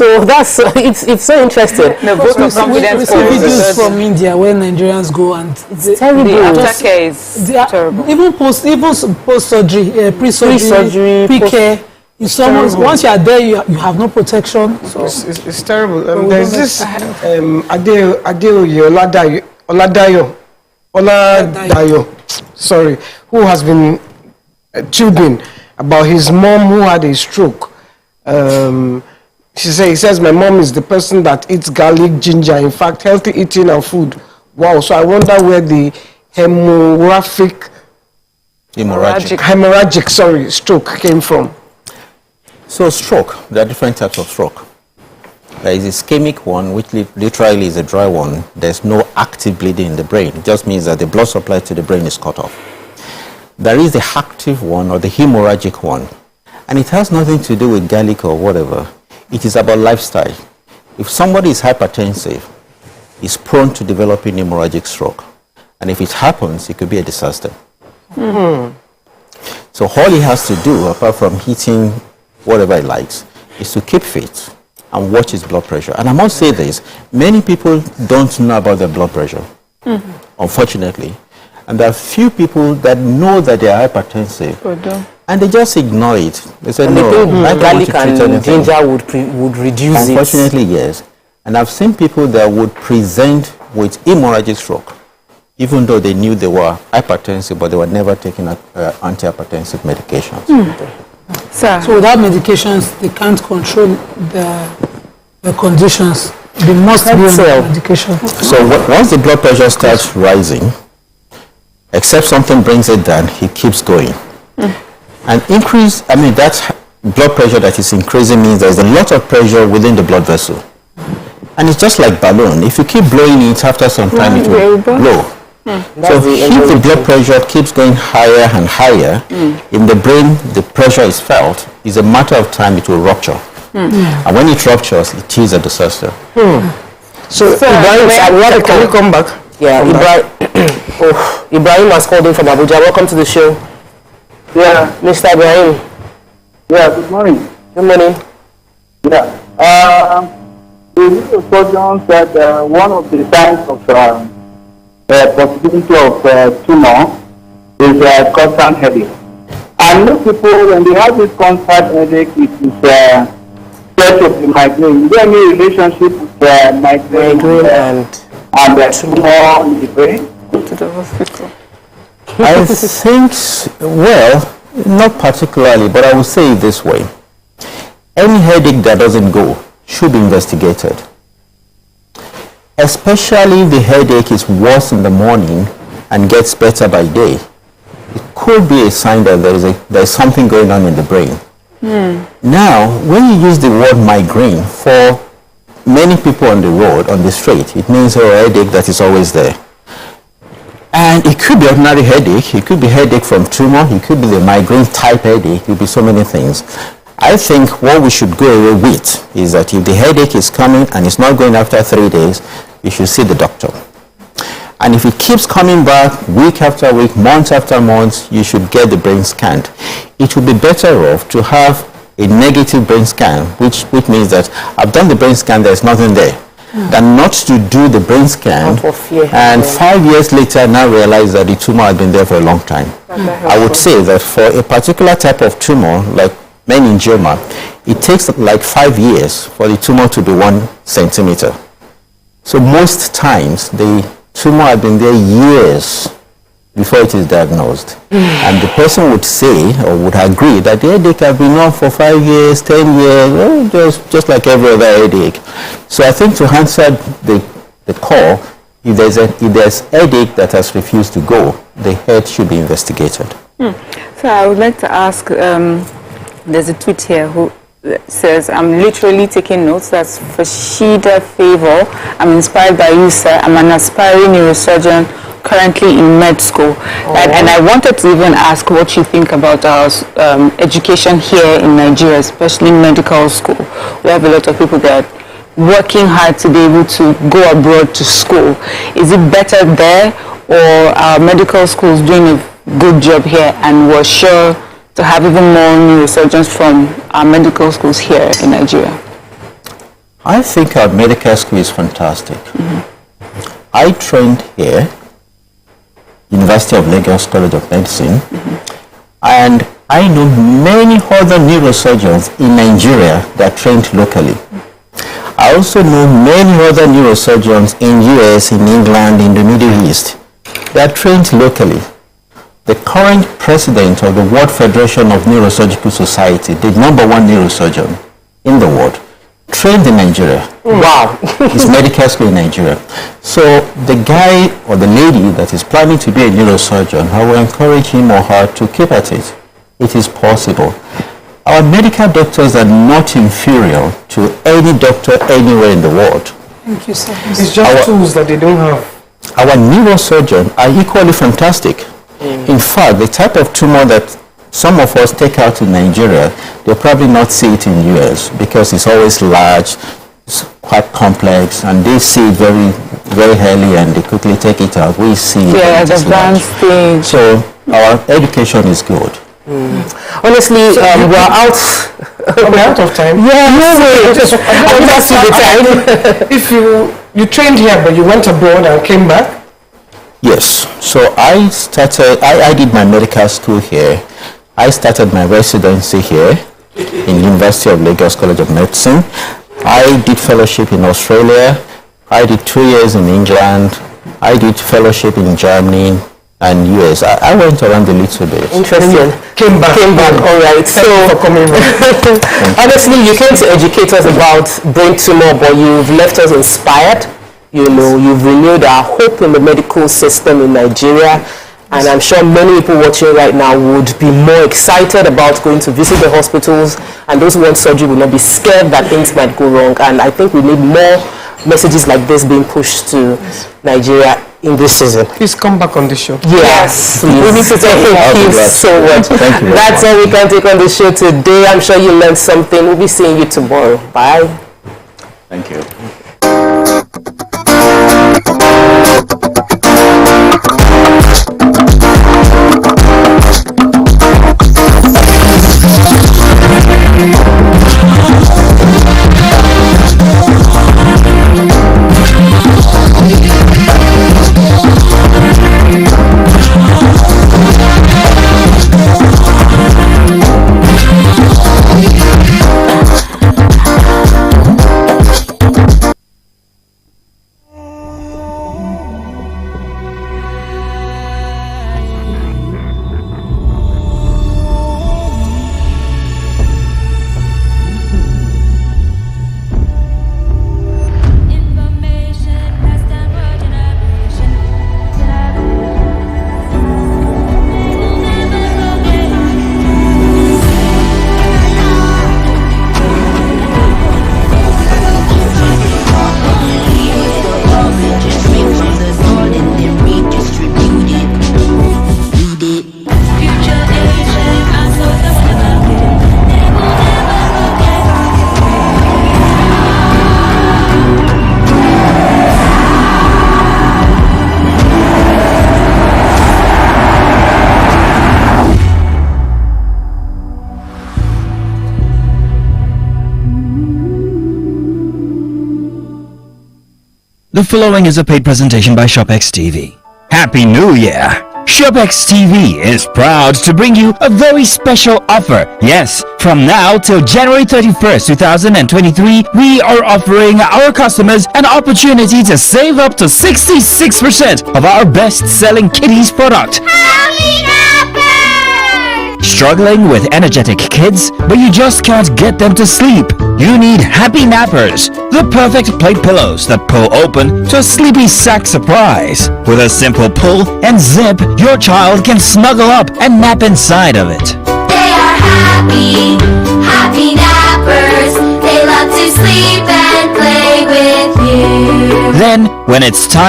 so interesting. No, both of confidence. We see videos from India where Nigerians go and it's terrible. The aftercare is terrible. Even post surgery, pre-surgery, pre-care. Once you are there, you have no protection. So it's terrible. There's this Oladayo, sorry, who has been tubing about his mom who had a stroke. He says my mom is the person that eats garlic, ginger. In fact, healthy eating and food. Wow. So I wonder where the hemorrhagic stroke came from. So stroke, there are different types of stroke. There is ischemic one, which literally is a dry one. There's no active bleeding in the brain. It just means that the blood supply to the brain is cut off. There is the active one or the hemorrhagic one. And it has nothing to do with garlic or whatever. It is about lifestyle. If somebody is hypertensive, is prone to developing hemorrhagic stroke. And if it happens, it could be a disaster. Mm-hmm. So all he has to do, apart from eating whatever he likes, is to keep fit and watch his blood pressure. And I must say this, many people don't know about their blood pressure, unfortunately. And there are few people that know that they are hypertensive. And they just ignore it. They say, no, garlic and ginger would reduce it. Unfortunately, yes. And I've seen people that would present with hemorrhagic stroke, even though they knew they were hypertensive, but they were never taking antihypertensive medications. So without medications, they can't control the conditions. They must be on medication. So once the blood pressure starts rising, except something brings it down, he keeps going. And that blood pressure that is increasing means there's a lot of pressure within the blood vessel. And it's just like balloon. If you keep blowing it, after some time it will blow. So if the blood pressure keeps going higher and higher, in the brain the pressure is felt, it's a matter of time it will rupture. And when it ruptures, it is a disaster. So Ibrahim, can you come back? Yeah, Ibrahim has called in from Abuja. Welcome to the show. Yeah. Mr. Ibrahim. Yeah, good morning. Good morning. Yeah. The neurosurgeon said one of the signs of possibility of tumor is constant headache. And most people, when they have this constant headache, it is part of the migraine. Is there any relationship with migraine and tumor in the brain? Go to the hospital. I think, well, not particularly, but I will say it this way. Any headache that doesn't go should be investigated. Especially if the headache is worse in the morning and gets better by day. It could be a sign that there is something going on in the brain. Now, when you use the word migraine, for many people on the road, on the street, it means a headache that is always there. And it could be ordinary headache, it could be headache from tumor, it could be the migraine type headache, it could be so many things. I think what we should go away with is that if the headache is coming and it's not going after 3 days, you should see the doctor. And if it keeps coming back week after week, month after month, you should get the brain scanned. It would be better off to have a negative brain scan, which means that I've done the brain scan, there's nothing there. Than not to do the brain scan and 5 years later now realize that the tumor had been there for a long time. I would say that for a particular type of tumor, like meningioma, it takes like 5 years for the tumor to be 1 centimeter. So most times the tumor had been there years before it is diagnosed. And the person would say or would agree that the headache has been on for 5 years, 10 years, just like every other headache. So I think to answer the the core, if there's headache that has refused to go, the head should be investigated. So I would like to ask, there's a tweet here who says, I'm literally taking notes. That's Fashida Favor. I'm inspired by you, sir. I'm an aspiring neurosurgeon currently in med school. And I wanted to even ask what you think about our education here in Nigeria, especially medical school. We have a lot of people that working hard to be able to go abroad to school. Is it better there, or our medical schools doing a good job here, and we're sure to have even more neurosurgeons from our medical schools here in Nigeria? I think our medical school is fantastic. I trained here, University of Lagos College of Medicine, and I know many other neurosurgeons in Nigeria that trained locally. I also know many other neurosurgeons in US, in England, in the Middle East. They are trained locally. The current president of the World Federation of Neurosurgical Society, the #1 neurosurgeon in the world, trained in Nigeria. Wow. It's medical school in Nigeria. So the guy or the lady that is planning to be a neurosurgeon, I will encourage him or her to keep at it. It is possible. Our medical doctors are not inferior to any doctor anywhere in the world. Thank you, sir. It's just tools that they don't have. Our neurosurgeons are equally fantastic. In fact, the type of tumor that some of us take out in Nigeria, they'll probably not see it in US because it's always large, it's quite complex, and they see it very, very early and they quickly take it out. We see it. Yeah, the advanced stage. So our education is good. Honestly, we're out. We're out of time. Yeah, no way. That's the time. If you trained here, but you went abroad and came back? Yes. So I did my medical school here. I started my residency here in University of Lagos College of Medicine. I did fellowship in Australia. I did 2 years in England. I did fellowship in Germany and US. I went around a little bit. Interesting. Came back. All right. So, honestly, you came to educate us about brain tumor, but you've left us inspired. You know, you've renewed our hope in the medical system in Nigeria. And I'm sure many people watching right now would be more excited about going to visit the hospitals, and those who want surgery will not be scared that things might go wrong. And I think we need more messages like this being pushed to Nigeria in this season. Please come back on the show. Yes, please. We need to thank you so much. Thank you. That's all we can take on the show today. I'm sure you learned something. We'll be seeing you tomorrow. Bye. Thank you. The following is a paid presentation by ShopX TV. Happy New Year! ShopX TV is proud to bring you a very special offer. Yes, from now till January 31st, 2023, we are offering our customers an opportunity to save up to 66% of our best-selling kiddies product. Struggling with energetic kids, but you just can't get them to sleep? You need Happy Nappers, the perfect plate pillows that pull open to a sleepy sack surprise. With a simple pull and zip, your child can snuggle up and nap inside of it. They are happy, happy nappers. They love to sleep and play with you. Then, when it's time